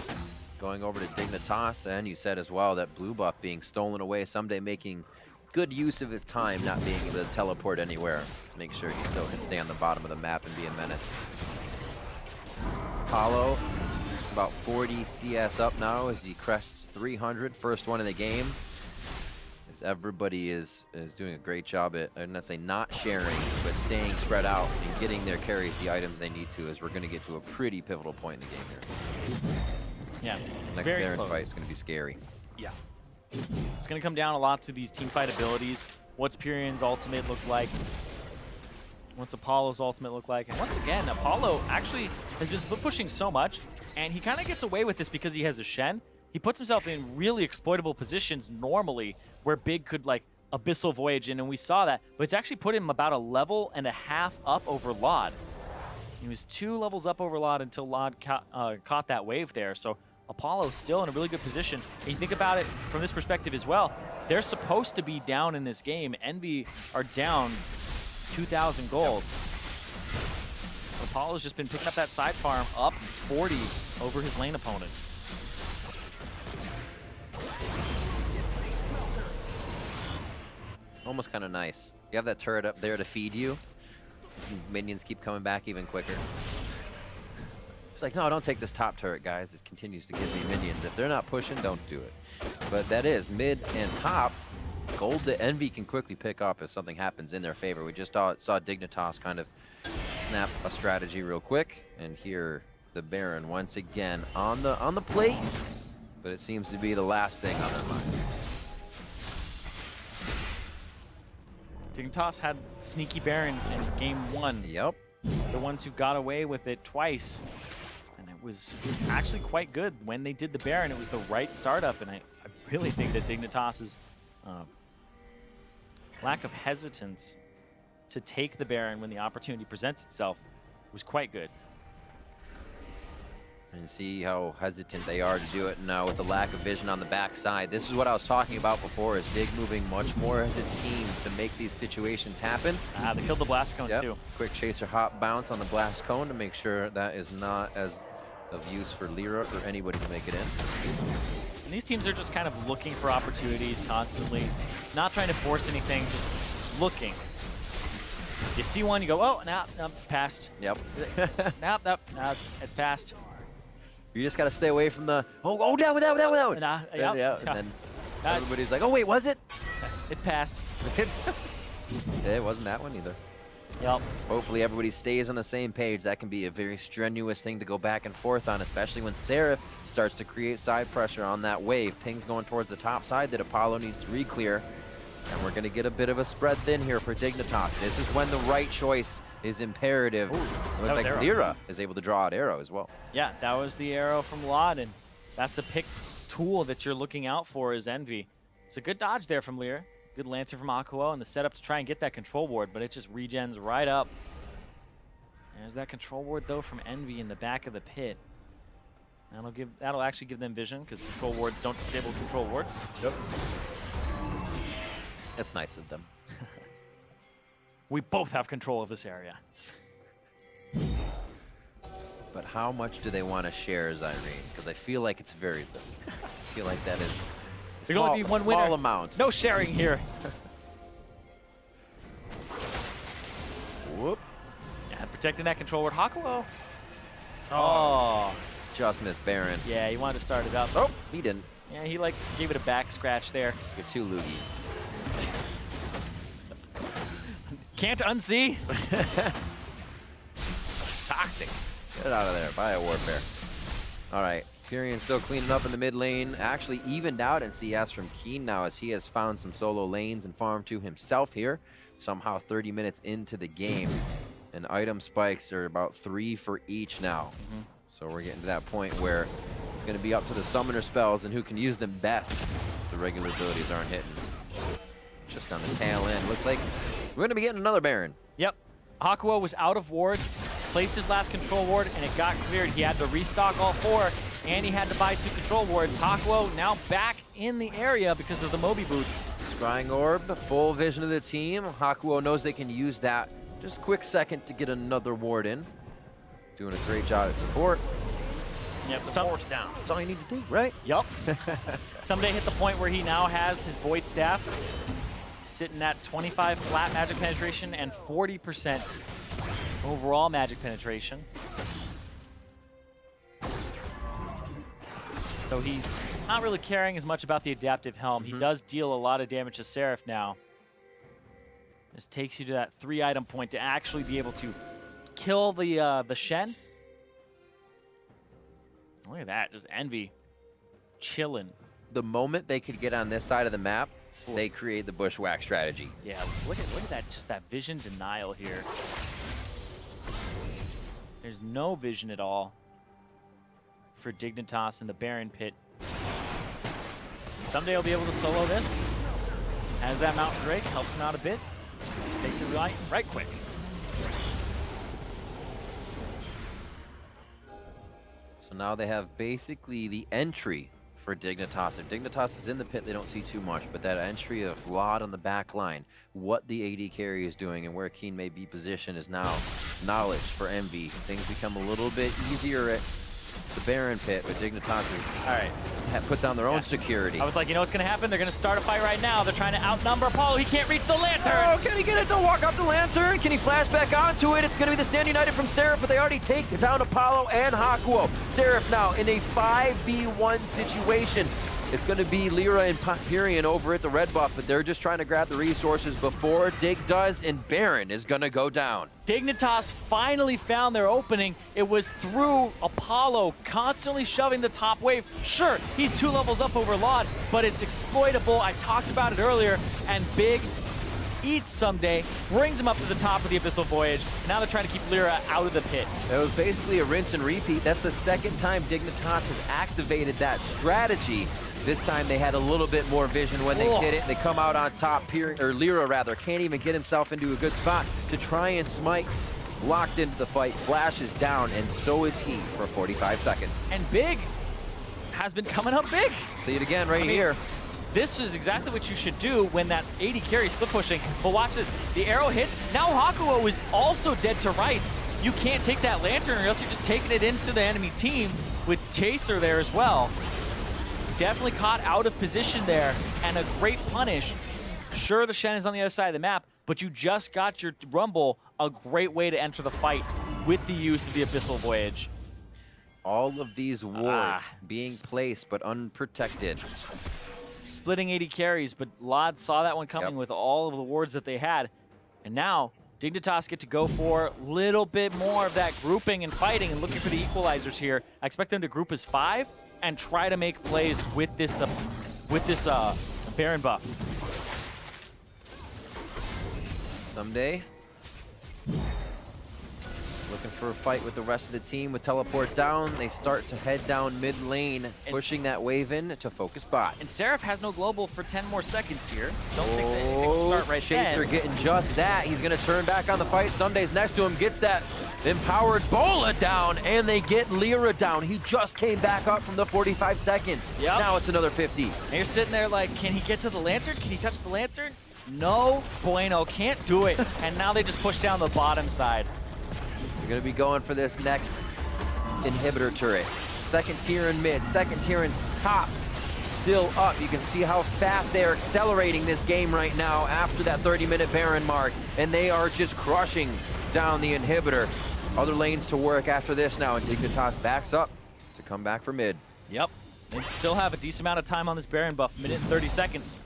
Going over to Dignitas, and you said as well that blue buff being stolen away. Someday making good use of his time, not being able to teleport anywhere. Make sure he still can stay on the bottom of the map and be a menace. Apollo, about 40 CS up now as he crests 300, first one in the game. As everybody is doing a great job at, I'm not saying not sharing, but staying spread out and getting their carries the items they need to, as we're going to get to a pretty pivotal point in the game here. Yeah, Next Baron fight is going to be scary. Yeah. It's going to come down a lot to these team fight abilities. What's Pyrion's ultimate look like? What's Apollo's ultimate look like? And once again, Apollo actually has been split pushing so much, and he kind of gets away with this because he has a Shen. He puts himself in really exploitable positions normally where Big could like Abyssal Voyage in, and we saw that. But it's actually put him about a level and a half up over Laud. He was 2 levels up over Laud until Laud caught that wave there. So Apollo still in a really good position. And you think about it from this perspective as well, they're supposed to be down in this game. Envy are down 2,000 gold. Apollo's just been picking up that side farm, up 40 over his lane opponent. Almost kind of nice. You have that turret up there to feed you. Minions keep coming back even quicker. It's like, no, don't take this top turret, guys. It continues to give me minions. If they're not pushing, don't do it. But that is mid and top. Gold that Envy can quickly pick up if something happens in their favor. We just saw Dignitas kind of snap a strategy real quick. And here, the Baron once again on the plate. But it seems to be the last thing on their mind. Dignitas had sneaky Barons in game 1. Yep. The ones who got away with it twice. And it was actually quite good. When they did the Baron, it was the right startup. And I really think that Dignitas's lack of hesitance to take the Baron when the opportunity presents itself was quite good. And see how hesitant they are to do it now with the lack of vision on the backside. This is what I was talking about before, is Dig moving much more as a team to make these situations happen. They killed the Blast Cone too. Quick chaser hop bounce on the Blast Cone to make sure that is not as of use for Lyra or anybody to make it in. And these teams are just kind of looking for opportunities constantly, not trying to force anything, just looking. You see one, you go, oh, no, it's passed. Yep. No, it's passed. You just got to stay away from the, oh, down with that one. Yep. And then everybody's like, oh, wait, was it? It's passed. It wasn't that one either. Yep. Hopefully everybody stays on the same page. That can be a very strenuous thing to go back and forth on, especially when Seraph starts to create side pressure on that wave. Ping's going towards the top side that Apollo needs to re-clear. And we're going to get a bit of a spread thin here for Dignitas. This is when the right choice is imperative. Ooh, it looks like Lyra is able to draw out arrow as well. Yeah, that was the arrow from Laud, and that's the pick tool that you're looking out for is Envy. It's a good dodge there from Lyra. Good Lancer from Aqua and the setup to try and get that control ward, but it just regens right up. There's that control ward though from Envy in the back of the pit. That'll actually give them vision because control wards don't disable control wards. Yep. That's nice of them. We both have control of this area. But how much do they want to share, Zyrene? Because I feel like it's very little. I feel like that is a only be one small winner. amount. No sharing here. Protecting that control ward. Hakuo. Oh. Just missed Baron. Yeah, he wanted to start it up. Oh, he didn't. Yeah, he like gave it a back scratch there. Get 2 loogies. Can't unsee. Toxic. Get it out of there. Bio Warfare. All right. Furion still cleaning up in the mid lane. Actually evened out in CS from Keen now as he has found some solo lanes and farm to himself here. Somehow 30 minutes into the game. And item spikes are about 3 for each now. So we're getting to that point where it's going to be up to the summoner spells and who can use them best. The regular abilities aren't hitting. Just on the tail end. Looks like we're going to be getting another Baron. Yep. Hakuo was out of wards, placed his last control ward, and it got cleared. He had to restock all 4, and he had to buy 2 control wards. Hakuo now back in the area because of the Moby boots. Scrying Orb, full vision of the team. Hakuo knows they can use that. Just a quick second to get another ward in. Doing a great job at support. Yep, the support's down. That's all you need to do, right? Yup. Someday hit the point where he now has his Void Staff sitting at 25 flat magic penetration and 40% overall magic penetration. So he's not really caring as much about the adaptive helm. He does deal a lot of damage to Seraph now. This takes you to that 3-item point to actually be able to kill the Shen. Look at that, just Envy chilling. The moment they could get on this side of the map, they create the bushwhack strategy. Yeah, look at that, just that vision denial here. There's no vision at all for Dignitas in the Baron pit. Someday he'll be able to solo this. Has that Mountain Drake, helps him out a bit. Just takes it right quick. So now they have basically the entry for Dignitas. If Dignitas is in the pit, they don't see too much, but that entry of Vlad on the back line, what the AD carry is doing and where Keen may be positioned is now knowledge for Envy. Things become a little bit easier at the Baron pit, but Dignitas have put down their own security. I was like, you know what's going to happen? They're going to start a fight right now. They're trying to outnumber Apollo. He can't reach the Lantern. Oh, can he get it to walk off the Lantern? Can he flash back onto it? It's going to be the Stand United from Seraph, but they already take down Apollo and Hakuo. Seraph now in a 5v1 situation. It's going to be Lyra and Furion over at the red buff, but they're just trying to grab the resources before Dig does, and Baron is going to go down. Dignitas finally found their opening. It was through Apollo constantly shoving the top wave. Sure, he's 2 levels up over Laud, but it's exploitable. I talked about it earlier, and Big eats Someday, brings him up to the top of the Abyssal Voyage. Now they're trying to keep Lyra out of the pit. It was basically a rinse and repeat. That's the second time Dignitas has activated that strategy. This time they had a little bit more vision when they did it. They come out on top, Lyra rather, can't even get himself into a good spot to try and smite. Locked into the fight, Flash is down, and so is he for 45 seconds. And Big has been coming up big. See it again right here. This is exactly what you should do when that AD carry split pushing. But watch this, the arrow hits. Now Hakuo is also dead to rights. You can't take that Lantern or else you're just taking it into the enemy team with Chaser there as well. Definitely caught out of position there, and a great punish. Sure, the Shen is on the other side of the map, but you just got your Rumble, a great way to enter the fight with the use of the Abyssal Voyage. All of these wards being placed but unprotected. Splitting 80 carries, but Laud saw that one coming with all of the wards that they had. And now, Dignitas get to go for a little bit more of that grouping and fighting and looking for the equalizers here. I expect them to group as 5 and try to make plays with this Baron buff. Someday. Looking for a fight with the rest of the team with teleport down. They start to head down mid lane, pushing that wave in to focus bot. And Seraph has no global for 10 more seconds here. Don't think that anything will start right Chaser then. getting just that. He's going to turn back on the fight. Sunday's next to him, gets that empowered Bola down, and they get Lyra down. He just came back up from the 45 seconds. Now it's another 50. And you're sitting there like, can he get to the Lantern? Can he touch the Lantern? No bueno, can't do it. And now they just push down the bottom side. They're going to be going for this next inhibitor turret. Second tier in mid, second tier in top. Still up. You can see how fast they are accelerating this game right now after that 30-minute Baron mark. And they are just crushing down the inhibitor. other lanes to work after this now, and Dignitas backs up to come back for mid. Yep. They still have a decent amount of time on this Baron buff, minute and 30 seconds.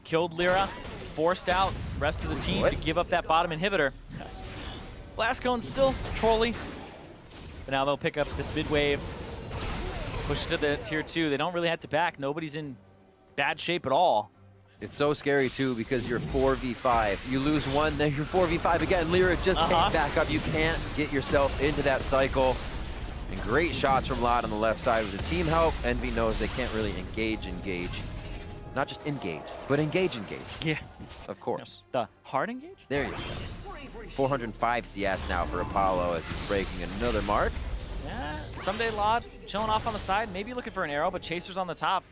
Killed Lyra, forced out rest of the team to give up that bottom inhibitor. Blastcone's still trolly, but now they'll pick up this mid wave, push it to the tier 2. They don't really have to back. Nobody's in bad shape at all. It's so scary too because you're 4v5. You lose one, then you're 4v5 again. Lyra just can't back up. You can't get yourself into that cycle. And great shots from Lot on the left side with the team help. Envy knows they can't really engage. Not just engage, but engage. Yeah. Of course. The hard engage? There you go. 405 CS now for Apollo as he's breaking another mark. Yeah, someday Lod chilling off on the side, maybe looking for an arrow, but Chaser's on the top.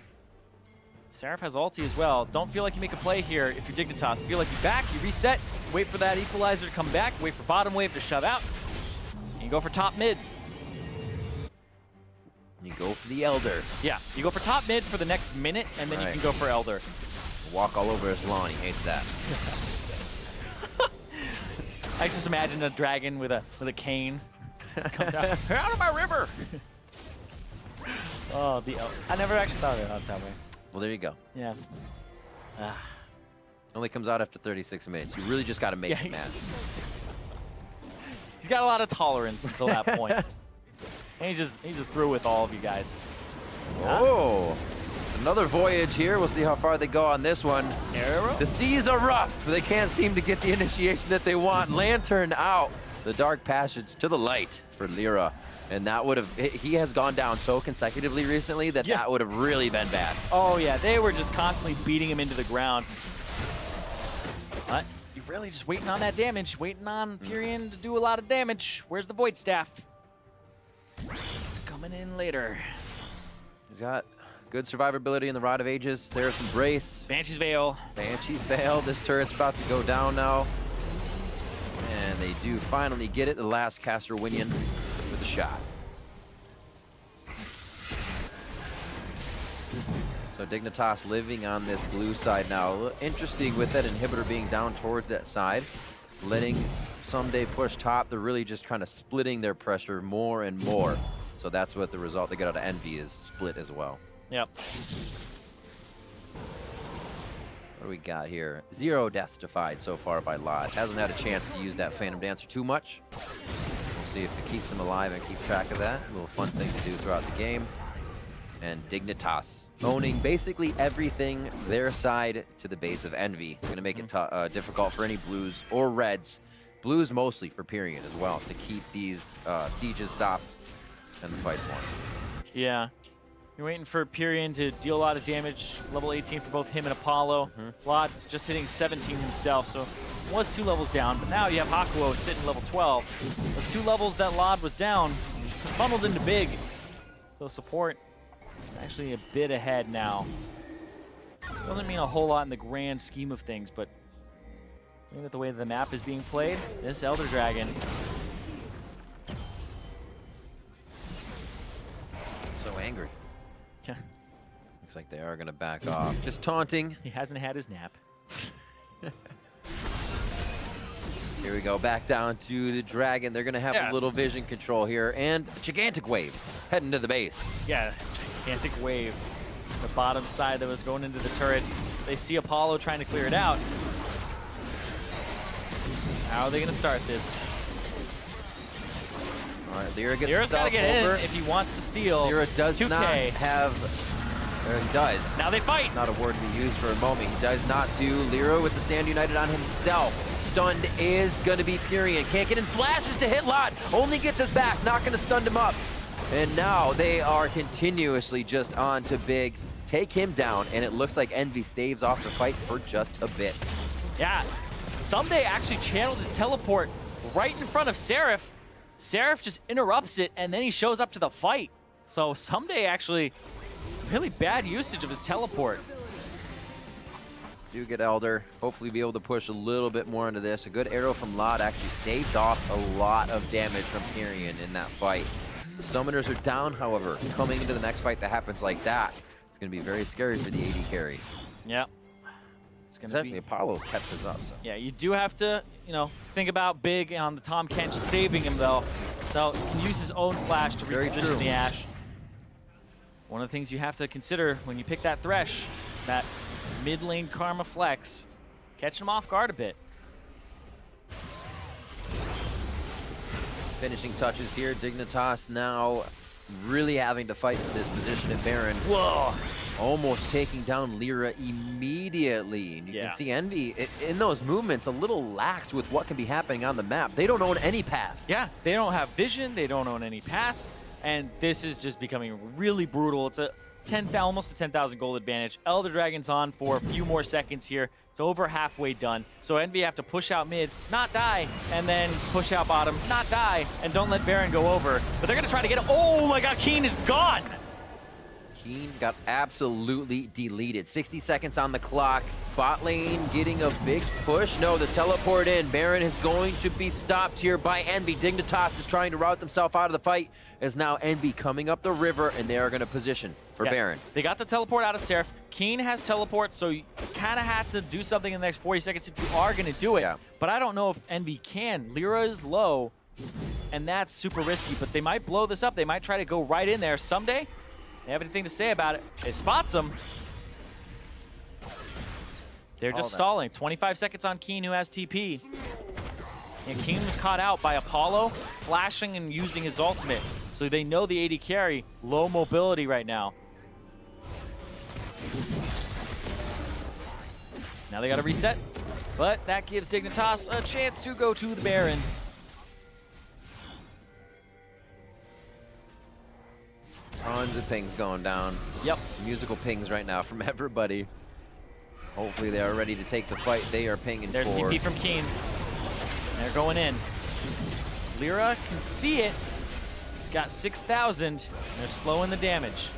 Seraph has ulti as well. Don't feel like you make a play here if you're Dignitas. Feel like you back, you reset, wait for that equalizer to come back, wait for bottom wave to shove out, and you go for top mid. You go for the Elder. Yeah, you go for top mid for the next minute, and then you can go for Elder. Walk all over his lawn, he hates that. I just imagine a dragon with a cane. Come down. Out of my river! Oh, the Elder. I never actually thought of it that way. Well, there you go. Yeah. Only comes out after 36 minutes. You really just got to make it, man. He's got a lot of tolerance until that point. And he just through with all of you guys. Oh, another voyage here. We'll see how far they go on this one. Arrow? The seas are rough. They can't seem to get the initiation that they want. Lantern out. The dark passage to the light for Lyra. And that would have, he has gone down so consecutively recently that that would have really been bad. Oh yeah, they were just constantly beating him into the ground. But you're really just waiting on that damage, waiting on Pyrian to do a lot of damage. Where's the Void Staff? It's coming in later. He's got good survivability in the Rod of Ages. There's some brace. Banshee's Veil. Banshee's Veil. This turret's about to go down now. And they do finally get it. The last caster Winion with the shot. So Dignitas living on this blue side now. A little interesting with that inhibitor being down towards that side. Letting Someday push top. They're really just kind of splitting their pressure more and more. So that's what the result they get out of Envy is split as well. Yep. What do we got here? 0 deaths defied so far by Lod. Hasn't had a chance to use that Phantom Dancer too much. We'll see if it keeps him alive and keep track of that. A little fun thing to do throughout the game. And Dignitas owning basically everything their side to the base of Envy. It's going to make it difficult for any blues or reds. Blues mostly for Pyrian as well to keep these sieges stopped and the fights won. Yeah. You're waiting for Pyrian to deal a lot of damage. Level 18 for both him and Apollo. Lod just hitting 17 himself, so was 2 levels down. But now you have Hakuo sitting level 12. Those 2 levels that Lod was down funneled into big. So support actually a bit ahead now. Doesn't mean a whole lot in the grand scheme of things, but looking at the way the map is being played, this Elder Dragon. So angry. Yeah. Looks like they are going to back off. Just taunting. He hasn't had his nap. Here we go, back down to the Dragon. They're going to have a little vision control here. And a gigantic wave heading to the base. Yeah, gigantic wave. The bottom side that was going into the turrets. They see Apollo trying to clear it out. How are they going to start this? All right, Lyra gets Lyra's got to get over. in if he wants to steal. Lyra does 2K. not have, or he does. Now they fight. Not a word to be used for a moment. He does not do. Lyra with the stand united on himself. Stunned is going to be Pyrian. Can't get in. Flashes to hit Lot. Only gets us back. Not going to stun him up. And now they are continuously just on to Big. Take him down. And it looks like Envy staves off the fight for just a bit. Yeah. Someday actually channeled his teleport right in front of Seraph. Seraph just interrupts it, and then he shows up to the fight. So Someday actually really bad usage of his teleport. Do get Elder. Hopefully be able to push a little bit more into this. A good arrow from Lot actually staved off a lot of damage from Pyrian in that fight. The summoners are down, however. Coming into the next fight that happens like that, it's going to be very scary for the AD carries. Yep. It's going to Exactly, be... Apollo catches up. So. Yeah, you do have to, you know, think about big on the Tom Kench saving him, though. So he can use his own flash to reposition the Ashe. One of the things you have to consider when you pick that Thresh, that mid lane Karma flex, catching him off guard a bit. Finishing touches here. Dignitas now really having to fight for this position at Baron. Whoa! Almost taking down Lyra immediately. And you can see Envy in those movements a little lax with what can be happening on the map. They don't own any path. Yeah, they don't have vision. They don't own any path. And this is just becoming really brutal. It's a almost a 10,000 gold advantage. Elder Dragon's on for a few more seconds here. It's over halfway done. So Envy have to push out mid, not die, and then push out bottom, not die, and don't let Baron go over. But they're going to try to get him. Oh my god, Keen is gone! Keen got absolutely deleted. 60 seconds on the clock. Bot lane getting a big push. No, the teleport in. Baron is going to be stopped here by Envy. Dignitas is trying to route themselves out of the fight as now Envy coming up the river, and they are going to position for Baron. They got the teleport out of Seraph. Keen has teleport, so you kind of have to do something in the next 40 seconds if you are going to do it. Yeah. But I don't know if Envy can. Lyra is low, and that's super risky, but they might blow this up. They might try to go right in there someday. They have anything to say about it. It spots them. They're just stalling. 25 seconds on Keen, who has TP. And Keen was caught out by Apollo, flashing and using his ultimate. So they know the AD carry, low mobility right now. Now they got to reset, but that gives Dignitas a chance to go to the Baron. Tons of pings going down. Yep. Musical pings right now from everybody. Hopefully they are ready to take the fight. They are pinging There's TP from Keen. They're going in. Lyra can see it. It's got 6,000. They're slowing the damage.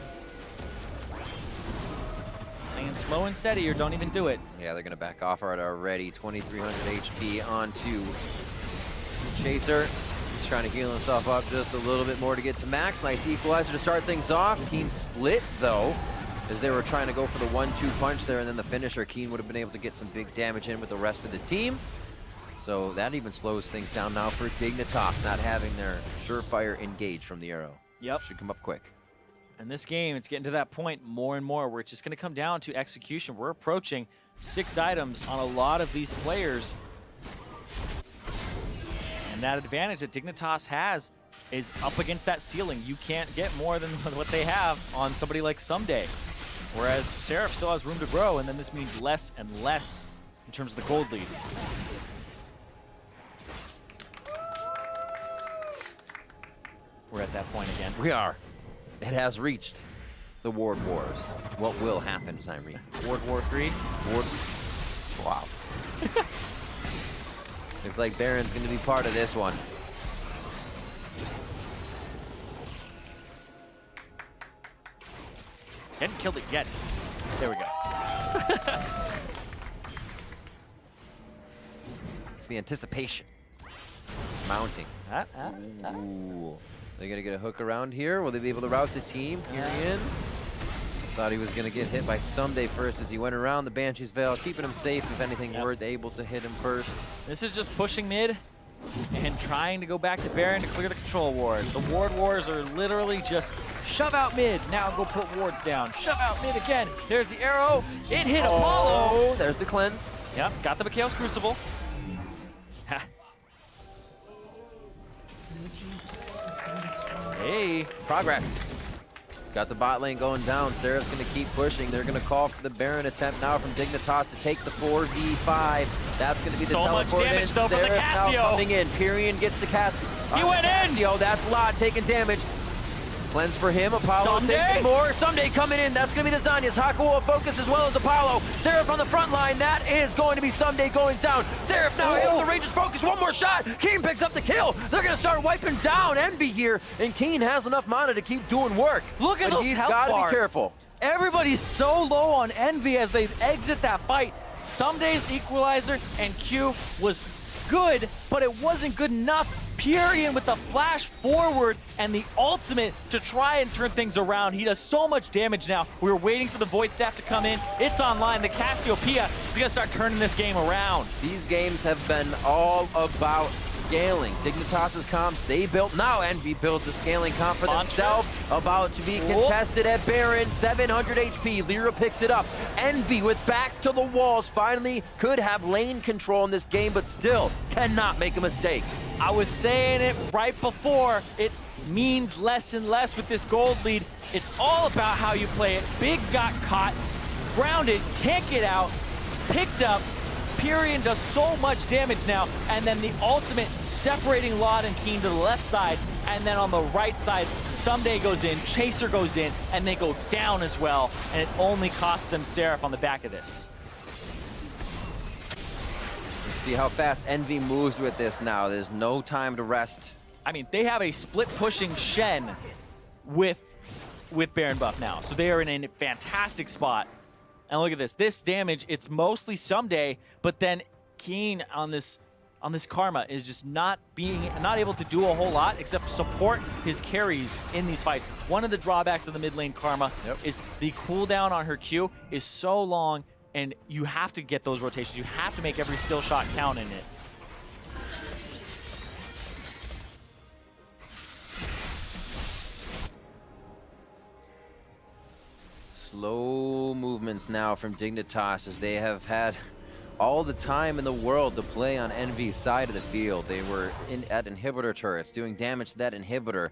Saying slow and steady or don't even do it. Yeah, they're going to back off right already. 2,300 HP onto Chaser. He's trying to heal himself up just a little bit more to get to max. Nice equalizer to start things off. Team split, though, as they were trying to go for the 1-2 punch there, and then the finisher. Keen would have been able to get some big damage in with the rest of the team. So that even slows things down now for Dignitas, not having their surefire engage from the arrow. Yep. Should come up quick. And this game, it's getting to that point more and more where it's just going to come down to execution. We're approaching 6 items on a lot of these players. And that advantage that Dignitas has is up against that ceiling. You can't get more than what they have on somebody like Someday. Whereas Seraph still has room to grow, and then this means less and less in terms of the gold lead. We're at that point again. We are. It has reached the Ward Wars. What will happen, Zyrene? Ward War 3? Ward. Wow. Looks like Baron's going to be part of this one. Hadn't killed it yet. There we go. It's the anticipation. It's mounting. Ooh. They're going to get a hook around here. Will they be able to route the team? Pyrian. Thought he was going to get hit by Someday first as he went around the Banshee's Veil, keeping him safe if anything were able to hit him first. This is just pushing mid and trying to go back to Baron to clear the control ward. The ward wars are literally just shove out mid, now go put wards down. Shove out mid again. There's the arrow. It hit Apollo. There's the cleanse. Yep, got the Mikhail's Crucible. Hey. Progress. Got the bot lane going down. Seraph's going to keep pushing. They're going to call for the Baron attempt now from Dignitas to take the 4v5. That's going to be the so teleport much damage in. though from the Seraph Cassio. now coming in. Pyrian gets the Cassio. He went in. Cassio, that's Lot taking damage. Cleanse for him. Apollo taking more. Someday coming in. That's going to be the Zanyas. Hakuo focus as well as Apollo. Seraph on the front line. That is going to be Someday going down. Seraph now able to Rangers focus. One more shot. Keen picks up the kill. They're going to start wiping down Envy here. And Keen has enough mana to keep doing work. Look at those he's health got to bars. be careful. Everybody's so low on Envy as they exit that fight. Someday's equalizer and Q was good, but it wasn't good enough. Pyrian with the flash forward and the ultimate to try and turn things around. He does so much damage now. We were waiting for the Void Staff to come in. It's online. The Cassiopeia is going to start turning this game around. These games have been all about scaling. Dignitas's comps, they built. Now Envy builds a scaling comp for themselves. About to be contested at Baron. 700 HP. Lyra picks it up. Envy with back to the walls. Finally could have lane control in this game, but still cannot make a mistake. I was saying it right before. It means less and less with this gold lead. It's all about how you play it. Big got caught, grounded, can't get out, picked up. Pyrian does so much damage now, and then the ultimate separating Laud and Keen to the left side, and then on the right side, Someday goes in, Chaser goes in, and they go down as well, and it only costs them Seraph on the back of this. See how fast Envy moves with this now. There's no time to rest. I mean, they have a split-pushing Shen with Baron buff now, so they are in a fantastic spot. And look at this. This damage, it's mostly Someday, but then Keen on this Karma is just not able to do a whole lot except support his carries in these fights. It's one of the drawbacks of the mid lane Karma is the cooldown on her Q is so long, and you have to get those rotations. You have to make every skill shot count in it. Slow movements now from Dignitas as they have had all the time in the world to play on Envy's side of the field. They were at inhibitor turrets, doing damage to that inhibitor,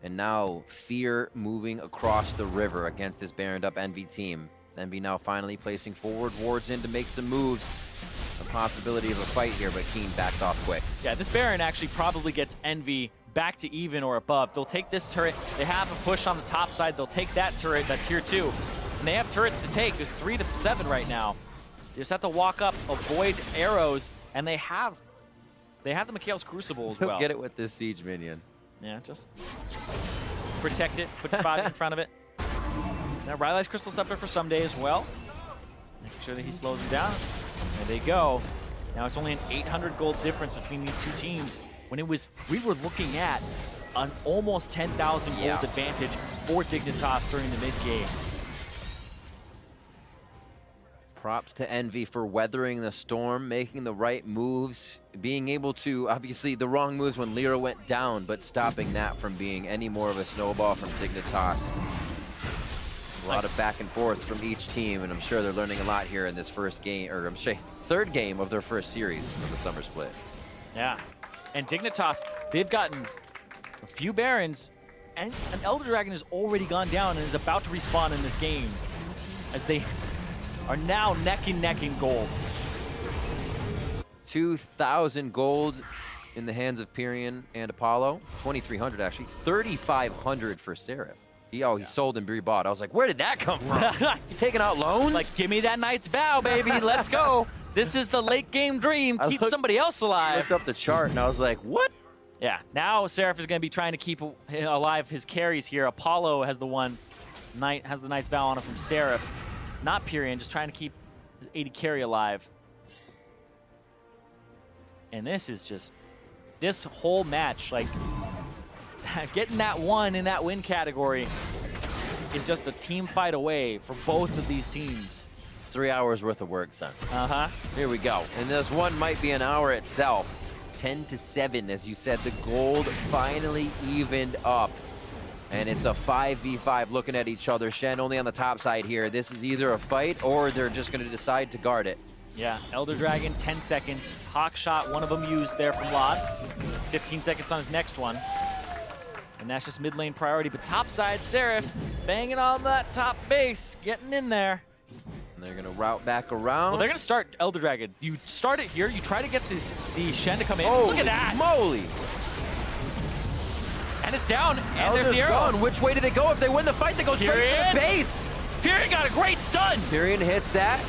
and now Fear moving across the river against this Baroned up Envy team. Envy now finally placing forward wards in to make some moves. A possibility of a fight here, but Keen backs off quick. Yeah, this Baron actually probably gets Envy back to even or above. They'll take this turret. They have a push on the top side. They'll take that turret, that tier 2. And they have turrets to take. There's 3 to 7 right now. You just have to walk up, avoid arrows, and they have the Mikhail's Crucible as well. Get it with this siege minion. Yeah, just protect it, put your body in front of it. Now Rylai's Crystal Scepter for Someday as well. Making sure that he slows him down. There they go. Now it's only an 800 gold difference between these two teams. When it was, we were looking at an almost 10,000 gold advantage for Dignitas during the mid game. Props to Envy for weathering the storm, making the right moves, being able to, obviously the wrong moves when Lyra went down, but stopping that from being any more of a snowball from Dignitas. A lot of back and forth from each team, and I'm sure they're learning a lot here in this first game, or I'm saying third game of their first series of the summer split. Yeah, and Dignitas, they've gotten a few Barons, and an Elder Dragon has already gone down and is about to respawn in this game, as they are now neck and neck in gold. 2,000 gold in the hands of Pyrian and Apollo. 2,300 actually. 3,500 for Seraph. He sold and rebought. I was like, where did that come from? You taking out loans? Like, give me that Knight's Vow, baby. Let's go. This is the late game dream. Keep somebody else alive. I looked up the chart and I was like, what? Yeah, now Seraph is going to be trying to keep alive his carries here. Apollo has the Knight's Vow on him from Seraph. Not Pyrian, just trying to keep his 80 carry alive. And this is just, this whole match, like, getting that one in that win category is just a team fight away for both of these teams. It's 3 hours worth of work, son. Uh-huh. Here we go. And this one might be an hour itself. 10 to 7, as you said, the gold finally evened up. And it's a 5v5 looking at each other. Shen only on the top side here. This is either a fight or they're just going to decide to guard it. Yeah, Elder Dragon, 10 seconds. Hawk shot, one of them used there from Laud. 15 seconds on his next one. And that's just mid lane priority. But top side, Seraph banging on that top base, getting in there. And they're going to route back around. Well, they're going to start Elder Dragon. You start it here. You try to get the Shen to come in. Holy Look at that. Moly. And it's down, and Elder's there's the arrow. gone. Which way do they go? If they win the fight, they go straight to the base. Pyrian got a great stun. Pyrian hits that.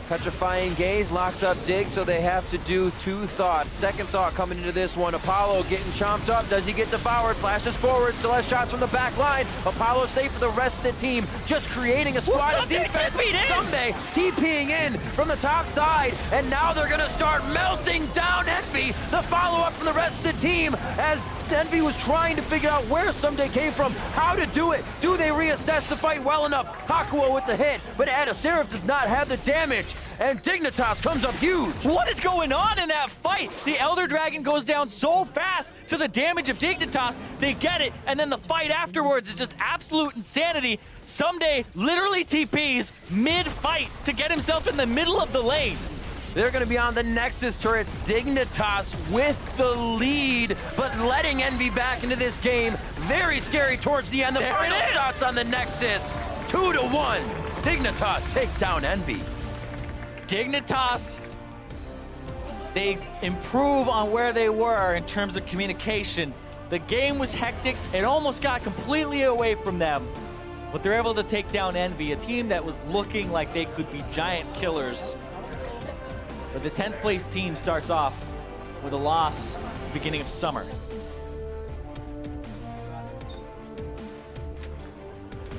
Petrifying Gaze locks up Dig, so they have to do 2 thoughts. Second thought coming into this one. Apollo getting chomped up. Does he get devoured? Flashes forward. Still has shots from the back line. Apollo safe for the rest of the team. Just creating a squad of defense. Someday TPing in from the top side. And now they're going to start melting down Envy. The follow-up from the rest of the team as Envy was trying to figure out where Someday came from, how to do it. Do they reassess the fight well enough? Hakuo with the hit, but Adasarif does not have the damage. And Dignitas comes up huge. What is going on in that fight? The Elder Dragon goes down so fast to the damage of Dignitas. They get it, and then the fight afterwards is just absolute insanity. Someday literally TPs mid-fight to get himself in the middle of the lane. They're going to be on the Nexus turrets. Dignitas with the lead, but letting Envy back into this game. Very scary towards the end. The final shots on the Nexus. 2-1. Dignitas take down Envy. Dignitas, they improve on where they were in terms of communication. The game was hectic. It almost got completely away from them, but they're able to take down Envy, a team that was looking like they could be giant killers. But the 10th place team starts off with a loss at the beginning of summer.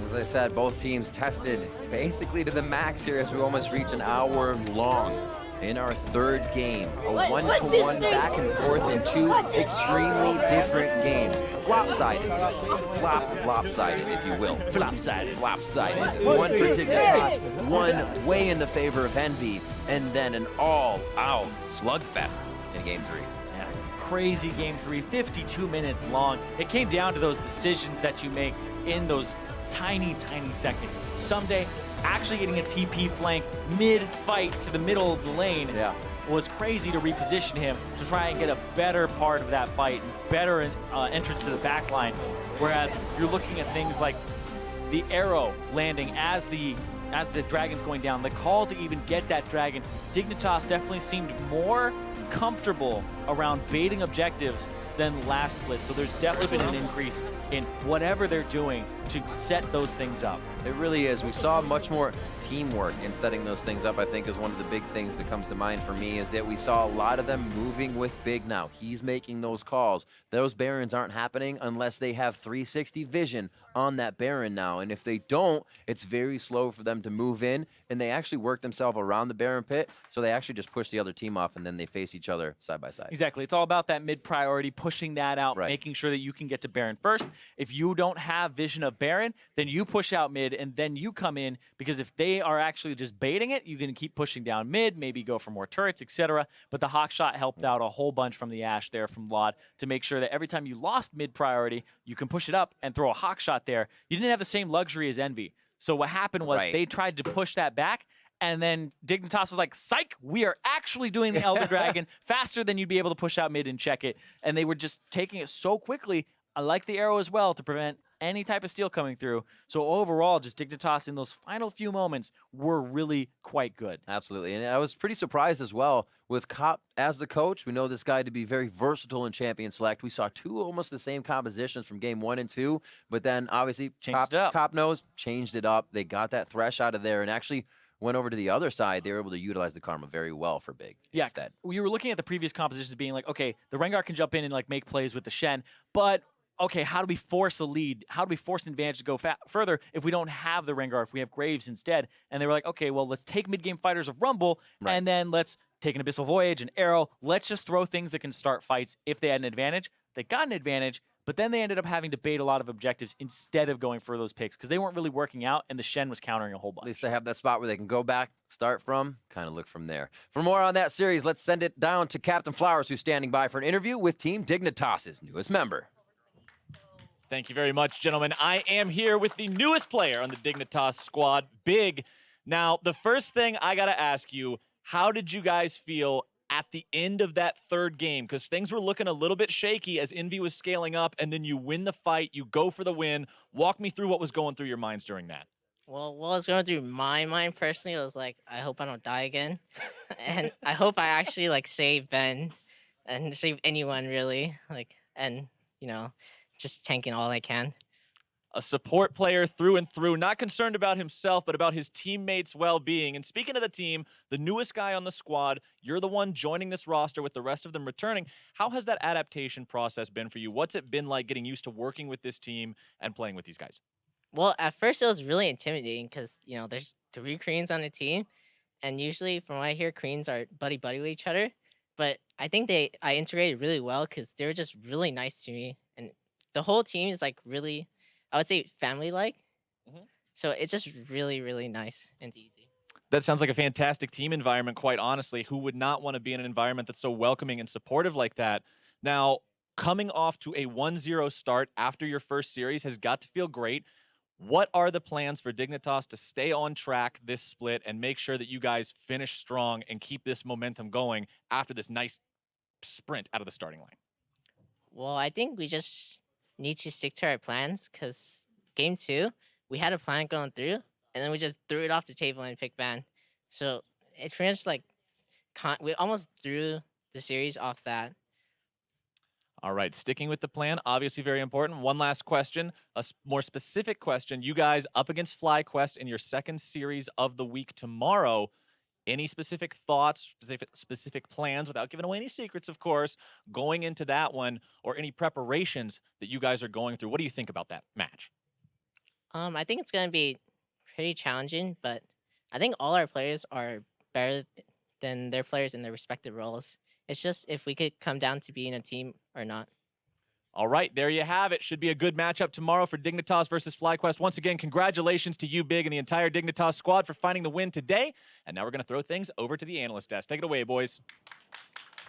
As I said, both teams tested basically to the max here as we almost reach an hour long in our third game. A 1-to-1 back and forth in 2 extremely different games. Flopsided. Flopsided, if you will. Flopsided. One for Dignitas, one way in the favor of Envy, and then an all-out slugfest in Game 3. Yeah, crazy Game 3, 52 minutes long. It came down to those decisions that you make in those tiny seconds. Someday, actually getting a TP flank mid-fight to the middle of the lane was crazy to reposition him to try and get a better part of that fight, better entrance to the back line. Whereas you're looking at things like the arrow landing as the dragon's going down, the call to even get that dragon. Dignitas definitely seemed more comfortable around baiting objectives than last split. So there's definitely been an increase in whatever they're doing to set those things up. It really is. We saw much more teamwork in setting those things up. I think is one of the big things that comes to mind for me is that we saw a lot of them moving with Big now. He's making those calls. Those Barons aren't happening unless they have 360 vision on that Baron now. And if they don't, it's very slow for them to move in. And they actually work themselves around the Baron pit. So they actually just push the other team off and then they face each other side by side. Exactly. It's all about that mid priority, pushing that out, making sure that you can get to Baron first. If you don't have vision of Baron, then you push out mid and then you come in, because if they are actually just baiting it, you can keep pushing down mid, maybe go for more turrets, etc. But the Hawk Shot helped out a whole bunch from the Ashe there from Laud to make sure that every time you lost mid priority, you can push it up and throw a Hawk Shot there. You didn't have the same luxury as Envy. So what happened was they tried to push that back, and then Dignitas was like, psych, we are actually doing the Elder Dragon faster than you'd be able to push out mid and check it. And they were just taking it so quickly. I like the arrow as well to prevent any type of steal coming through. So overall, just Dignitas in those final few moments were really quite good. Absolutely. And I was pretty surprised as well with Cop as the coach. We know this guy to be very versatile in Champion Select. We saw 2 almost the same compositions from game 1 and 2, but then obviously Cop knows, changed it up. They got that Thresh out of there and actually went over to the other side. They were able to utilize the Karma very well for Big instead. We were looking at the previous compositions being like, okay, the Rengar can jump in and like make plays with the Shen, but okay, how do we force a lead? How do we force an advantage to go further if we don't have the Rengar, if we have Graves instead? And they were like, okay, well, let's take mid-game fighters of Rumble, and then let's take an Abyssal Voyage, an Arrow. Let's just throw things that can start fights if they had an advantage. They got an advantage, but then they ended up having to bait a lot of objectives instead of going for those picks because they weren't really working out, and the Shen was countering a whole bunch. At least they have that spot where they can go back, start from, kind of look from there. For more on that series, let's send it down to Captain Flowers, who's standing by for an interview with Team Dignitas' newest member. Thank you very much, gentlemen. I am here with the newest player on the Dignitas squad, Big. Now, the first thing I got to ask you, how did you guys feel at the end of that third game? Because things were looking a little bit shaky as Envy was scaling up, and then you win the fight, you go for the win. Walk me through what was going through your minds during that. Well, what was going through my mind personally was like, I hope I don't die again. And I hope I actually like save Ben and save anyone really. And, you know, just tanking all I can. a support player through and through, not concerned about himself, but about his teammates' well-being. And speaking of the team, the newest guy on the squad, you're the one joining this roster with the rest of them returning. How has that adaptation process been for you? What's it been like getting used to working with this team and playing with these guys? Well, at first it was really intimidating because, there's 3 Koreans on the team. And usually, from what I hear, Koreans are buddy-buddy with each other. But I think I integrated really well because they were just really nice to me. And the whole team is, like, really, I would say, family-like. So it's just really, really nice and easy. That sounds like a fantastic team environment, quite honestly. Who would not want to be in an environment that's so welcoming and supportive like that? Now, coming off to a 1-0 start after your first series has got to feel great. What are the plans for Dignitas to stay on track this split and make sure that you guys finish strong and keep this momentum going after this nice sprint out of the starting line? Well, I think we just need to stick to our plans because game 2, we had a plan going through, and then we just threw it off the table and picked ban. So it's pretty much like we almost threw the series off that. All right, sticking with the plan, obviously very important. One last question, a more specific question. You guys up against FlyQuest in your second series of the week tomorrow. Any specific thoughts, specific plans, without giving away any secrets, of course, going into that one, or any preparations that you guys are going through? What do you think about that match? I think it's going to be pretty challenging, but I think all our players are better than their players in their respective roles. It's just if we could come down to being a team or not. All right, there you have it. Should be a good matchup tomorrow for Dignitas versus FlyQuest. Once again, congratulations to you, Big, and the entire Dignitas squad for finding the win today. And now we're going to throw things over to the analyst desk. Take it away, boys.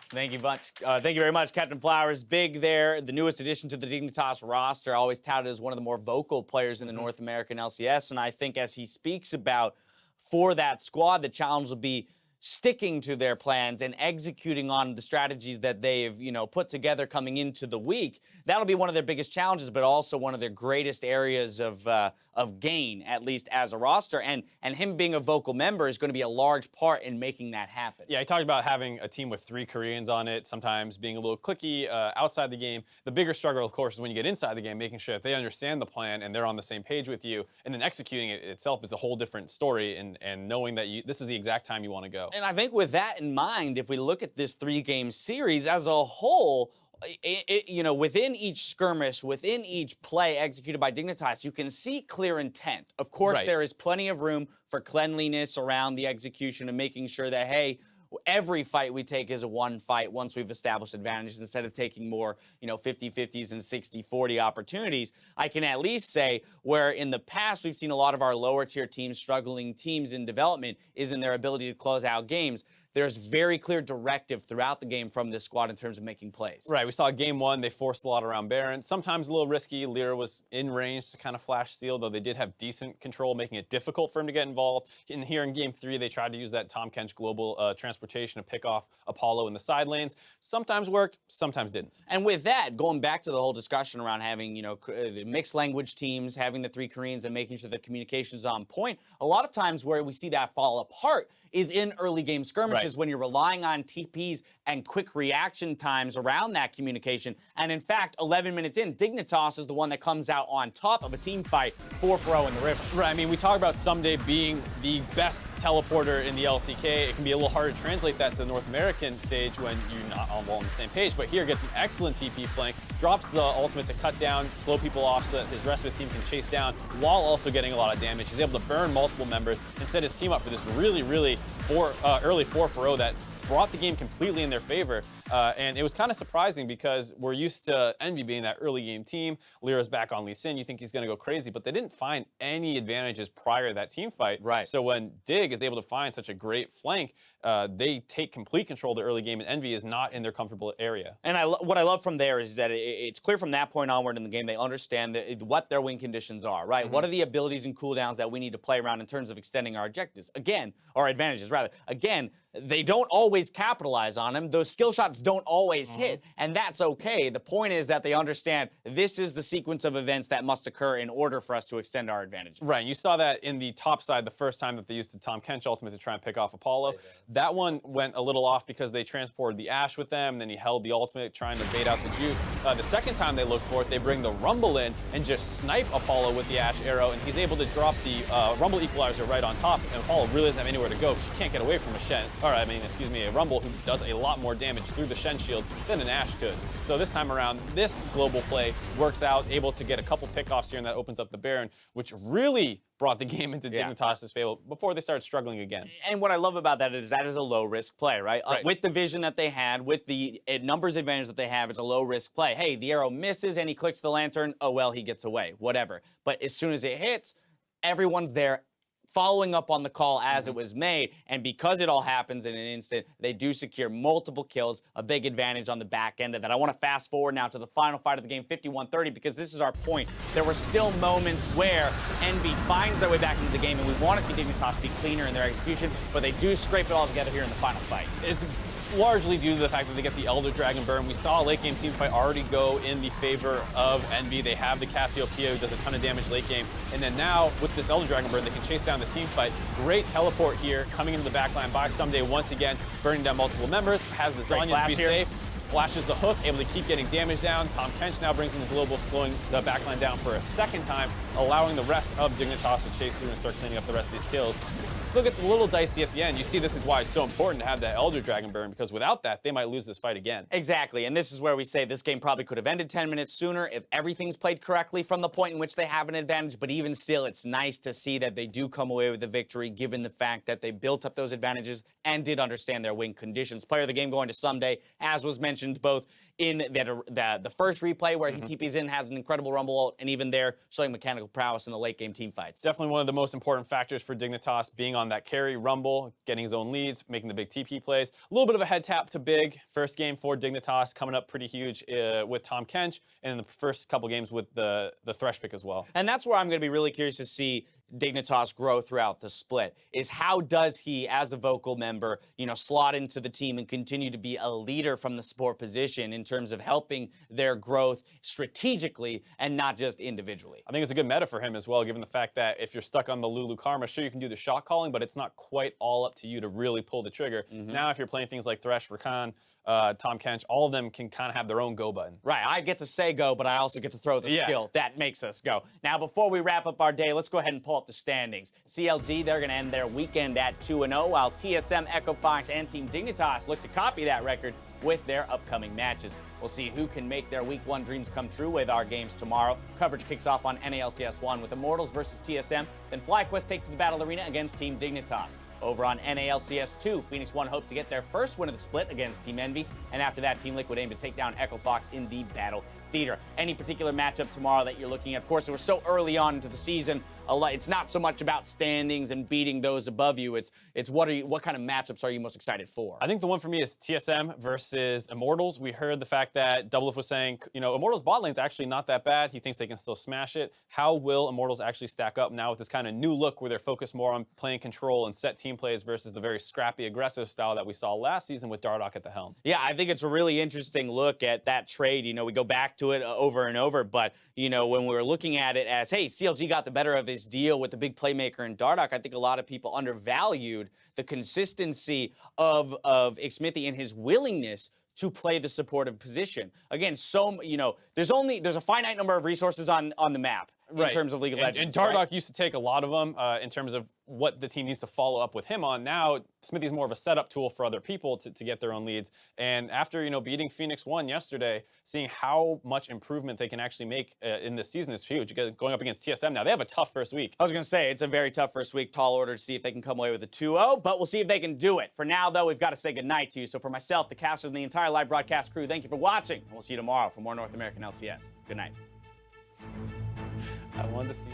Thank you much. Thank you very much, Captain Flowers. Big there, the newest addition to the Dignitas roster, always touted as one of the more vocal players in the North American LCS. And I think as he speaks about for that squad, the challenge will be sticking to their plans and executing on the strategies that they've, put together coming into the week. That'll be one of their biggest challenges, but also one of their greatest areas of gain, at least as a roster. And him being a vocal member is going to be a large part in making that happen. Yeah, he talked about having a team with 3 Koreans on it, sometimes being a little cliquey outside the game. The bigger struggle, of course, is when you get inside the game, making sure that they understand the plan and they're on the same page with you. And then executing it itself is a whole different story, and knowing that this is the exact time you want to go. And I think with that in mind, if we look at this 3-game series as a whole, within each skirmish, within each play executed by Dignitas, you can see clear intent. Of course, there is plenty of room for cleanliness around the execution and making sure that, hey, every fight we take is a one fight once we've established advantages instead of taking more, 50-50s and 60-40 opportunities. I can at least say where in the past we've seen a lot of our lower tier teams, struggling teams in development, is in their ability to close out games. There's very clear directive throughout the game from this squad in terms of making plays. Right, we saw game 1, they forced a lot around Baron. Sometimes a little risky. Lyra was in range to kind of flash steal, though they did have decent control, making it difficult for him to get involved. Here in game 3, they tried to use that Tom Kench global transportation to pick off Apollo in the side lanes. Sometimes worked, sometimes didn't. And with that, going back to the whole discussion around having, the mixed language teams, having the 3 Koreans and making sure the communication is on point, a lot of times where we see that fall apart is in early game skirmishes when you're relying on TPs and quick reaction times around that communication. And in fact, 11 minutes in, Dignitas is the one that comes out on top of a team fight 4-0 in the river. Right, I mean, we talk about Someday being the best teleporter in the LCK. It can be a little hard to translate that to the North American stage when you're not all on the same page. But here gets an excellent TP flank, drops the ultimate to cut down, slow people off so that his rest of his team can chase down while also getting a lot of damage. He's able to burn multiple members and set his team up for this really early 4-0 that brought the game completely in their favor. And it was kind of surprising because we're used to Envy being that early game team. Lyra's back on Lee Sin. You think he's going to go crazy, but they didn't find any advantages prior to that team fight. Right. So when Dig is able to find such a great flank, they take complete control of the early game, and Envy is not in their comfortable area. And what I love from there is that it's clear from that point onward in the game, they understand what their win conditions are, right? What are the abilities and cooldowns that we need to play around in terms of extending our objectives? Again, or advantages, rather. Again, they don't always capitalize on them. Those skill shots don't always hit, and that's okay. The point is that they understand this is the sequence of events that must occur in order for us to extend our advantage. Right, you saw that in the top side the first time that they used the Tahm Kench ultimate to try and pick off Apollo. That one went a little off because they transported the Ashe with them, and then he held the ultimate trying to bait out the juke. The second time they look for it, they bring the Rumble in and just snipe Apollo with the Ashe arrow, and he's able to drop the Rumble equalizer right on top, and Apollo really doesn't have anywhere to go because she can't get away from a Shen, or I mean, excuse me, a Rumble who does a lot more damage through the Shen shield than an Ashe could. So this time around, this global play works out, able to get a couple pickoffs here, and that opens up the Baron, which really brought the game into Dignitas's favor before they started struggling again. And what I love about that is a low-risk play, right? With the vision that they had, with the numbers advantage that they have, it's a low-risk play. Hey, the arrow misses and he clicks the lantern. Oh, well, he gets away. Whatever. But as soon as it hits, everyone's there following up on the call as it was made, and because it all happens in an instant, they do secure multiple kills, a big advantage on the back end of that. I want to fast forward now to the final fight of the game, 51-30, because this is our point. There were still moments where Envy finds their way back into the game, and we want to see Dignitas be cleaner in their execution, but they do scrape it all together here in the final fight. It's largely due to the fact that they get the Elder Dragon burn. We saw a late game team fight already go in the favor of Envy. They have the Cassiopeia who does a ton of damage late game. And then now with this Elder Dragon burn, they can chase down the team fight. Great teleport here, coming into the backline by Someday once again, burning down multiple members, has the Zanya to be safe. Flashes the hook, able to keep getting damage down. Tahm Kench now brings in the global, slowing the backline down for a second time, allowing the rest of Dignitas to chase through and start cleaning up the rest of these kills. Still gets a little dicey at the end. You see, this is why it's so important to have that Elder Dragon burn, because without that, they might lose this fight again. Exactly, and this is where we say this game probably could have ended 10 minutes sooner if everything's played correctly from the point in which they have an advantage, but even still, it's nice to see that they do come away with the victory, given the fact that they built up those advantages and did understand their win conditions. Player of the game going to Someday, as was mentioned both in the first replay where he TPs in, has an incredible Rumble ult, and even there showing mechanical prowess in the late game team fights. Definitely one of the most important factors for Dignitas, being on that carry Rumble, getting his own leads, making the big TP plays. A little bit of a head tap to Big. First game for Dignitas coming up pretty huge with Tahm Kench, and in the first couple games with the Thresh pick as well. And that's where I'm going to be really curious to see Dignitas grow throughout the split, is how does he, as a vocal member, slot into the team and continue to be a leader from the support position in terms of helping their growth strategically and not just individually. I think it's a good meta for him as well, given the fact that if you're stuck on the Lulu Karma, sure, you can do the shot calling, but it's not quite all up to you to really pull the trigger. Now, if you're playing things like Thresh, Rakan, Tahm Kench, all of them can kind of have their own go button. Right, I get to say go, but I also get to throw the skill. That makes us go. Now, before we wrap up our day, let's go ahead and pull up the standings. CLG, they're going to end their weekend at 2-0, while TSM, Echo Fox, and Team Dignitas look to copy that record with their upcoming matches. We'll see who can make their Week 1 dreams come true with our games tomorrow. Coverage kicks off on NALCS 1 with Immortals versus TSM, then FlyQuest take to the battle arena against Team Dignitas. Over on NALCS 2, Phoenix 1 hope to get their first win of the split against Team Envy, and after that, Team Liquid aim to take down Echo Fox in the Battle Theater. Any particular matchup tomorrow that you're looking at? Of course, we're so early on into the season, it's not so much about standings and beating those above you. It's what kind of matchups are you most excited for? I think the one for me is TSM versus Immortals. We heard the fact that Doublelift was saying, Immortals bot lane's actually not that bad. He thinks they can still smash it. How will Immortals actually stack up now with this kind of new look where they're focused more on playing control and set team plays versus the very scrappy, aggressive style that we saw last season with Dardoch at the helm? Yeah, I think it's a really interesting look at that trade. We go back to it over and over, but, when we were looking at it as, hey, CLG got the better of this deal with the big playmaker in Dardoch, I think a lot of people undervalued the consistency of Xmithie and his willingness to play the supportive position. Again, there's a finite number of resources on the map in terms of League of Legends. And Dardoch used to take a lot of them in terms of what the team needs to follow up with him on. Now, Xmithie's more of a setup tool for other people to get their own leads. And after, beating Phoenix 1 yesterday, seeing how much improvement they can actually make in this season is huge. Going up against TSM now, they have a tough first week. I was going to say, it's a very tough first week. Tall order to see if they can come away with a 2-0, but we'll see if they can do it. For now, though, we've got to say goodnight to you. So for myself, the casters, and the entire live broadcast crew, thank you for watching. And we'll see you tomorrow for more North American LCS. Good night. I wanted to see.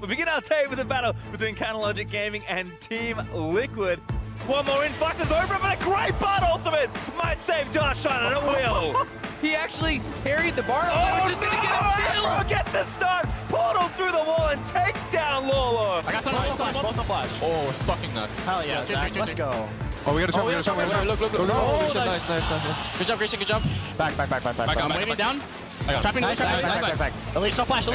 We begin our day with a battle between Canalogic Gaming and Team Liquid. One more in, flashes over, but a great bot ultimate might save Darshan, and it will. He actually parried the bar. Oh, Just gonna get a kill. Gets the stun. portal through the wall and takes down Lolo. I got both the flash. Oh, fucking nuts. Hell yeah, Zach, let's go. Oh, we gotta jump, Look. Oh, Nice. Good job, Grayson, good job. Back. I'm waving down. Trapping. Back. At least no flash, no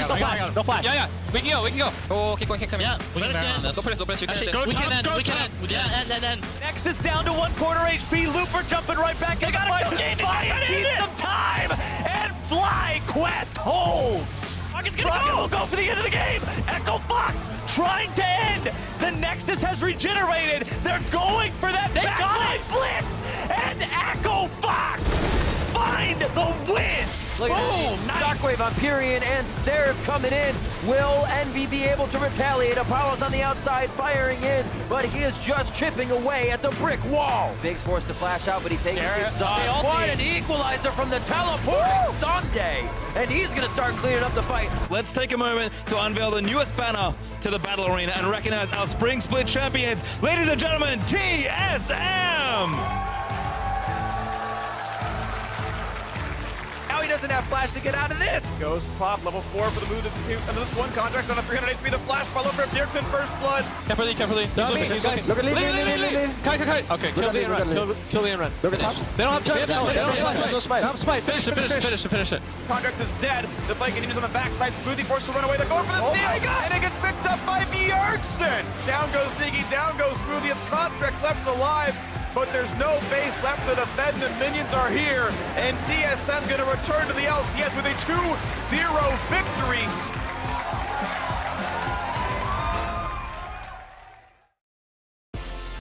flash. Yeah. We can go. Oh, keep going. Yeah, we can end. Don't press. You can Actually, we can end. Yeah, end. Next is down to 1/4 HP. Looper jumping right back in the fight. Fire needs some time, and FlyQuest holds. Rocket will go for the end of the game. Echo Fox trying to end. The Nexus has regenerated. They're going for that backline blitz, and Echo Fox find the win. Look at that. Shockwave on Pyrian and Seraph coming in. Will Envy be able to retaliate? Apollo's on the outside firing in, but he is just chipping away at the brick wall. Big's forced to flash out, but he's taking it inside. What an equalizer from the teleporting Sunday. And he's going to start cleaning up the fight. Let's take a moment to unveil the newest banner to the Battle Arena and recognize our Spring Split champions. Ladies and gentlemen, TSM! Now he doesn't have flash to get out of this. Goes pop, level 4 for the move into this one contract on a 300 HP. The flash follow from Bjergsen, first blood. Carefully. He's looking. Look at Lee. Kai. Okay, kill the run. Kill the run. Look at top. They don't have jump. No smite. Finish it. Contracts is dead. The fight continues on the backside. Smoothie forced to run away. They're going for the steal. And it gets picked up by Bjergsen. Down goes Sneaky. Down goes Smoothie. As Contracts left alive. But there's no base left to defend. The minions are here. And TSM going to return to the LCS with a 2-0 victory.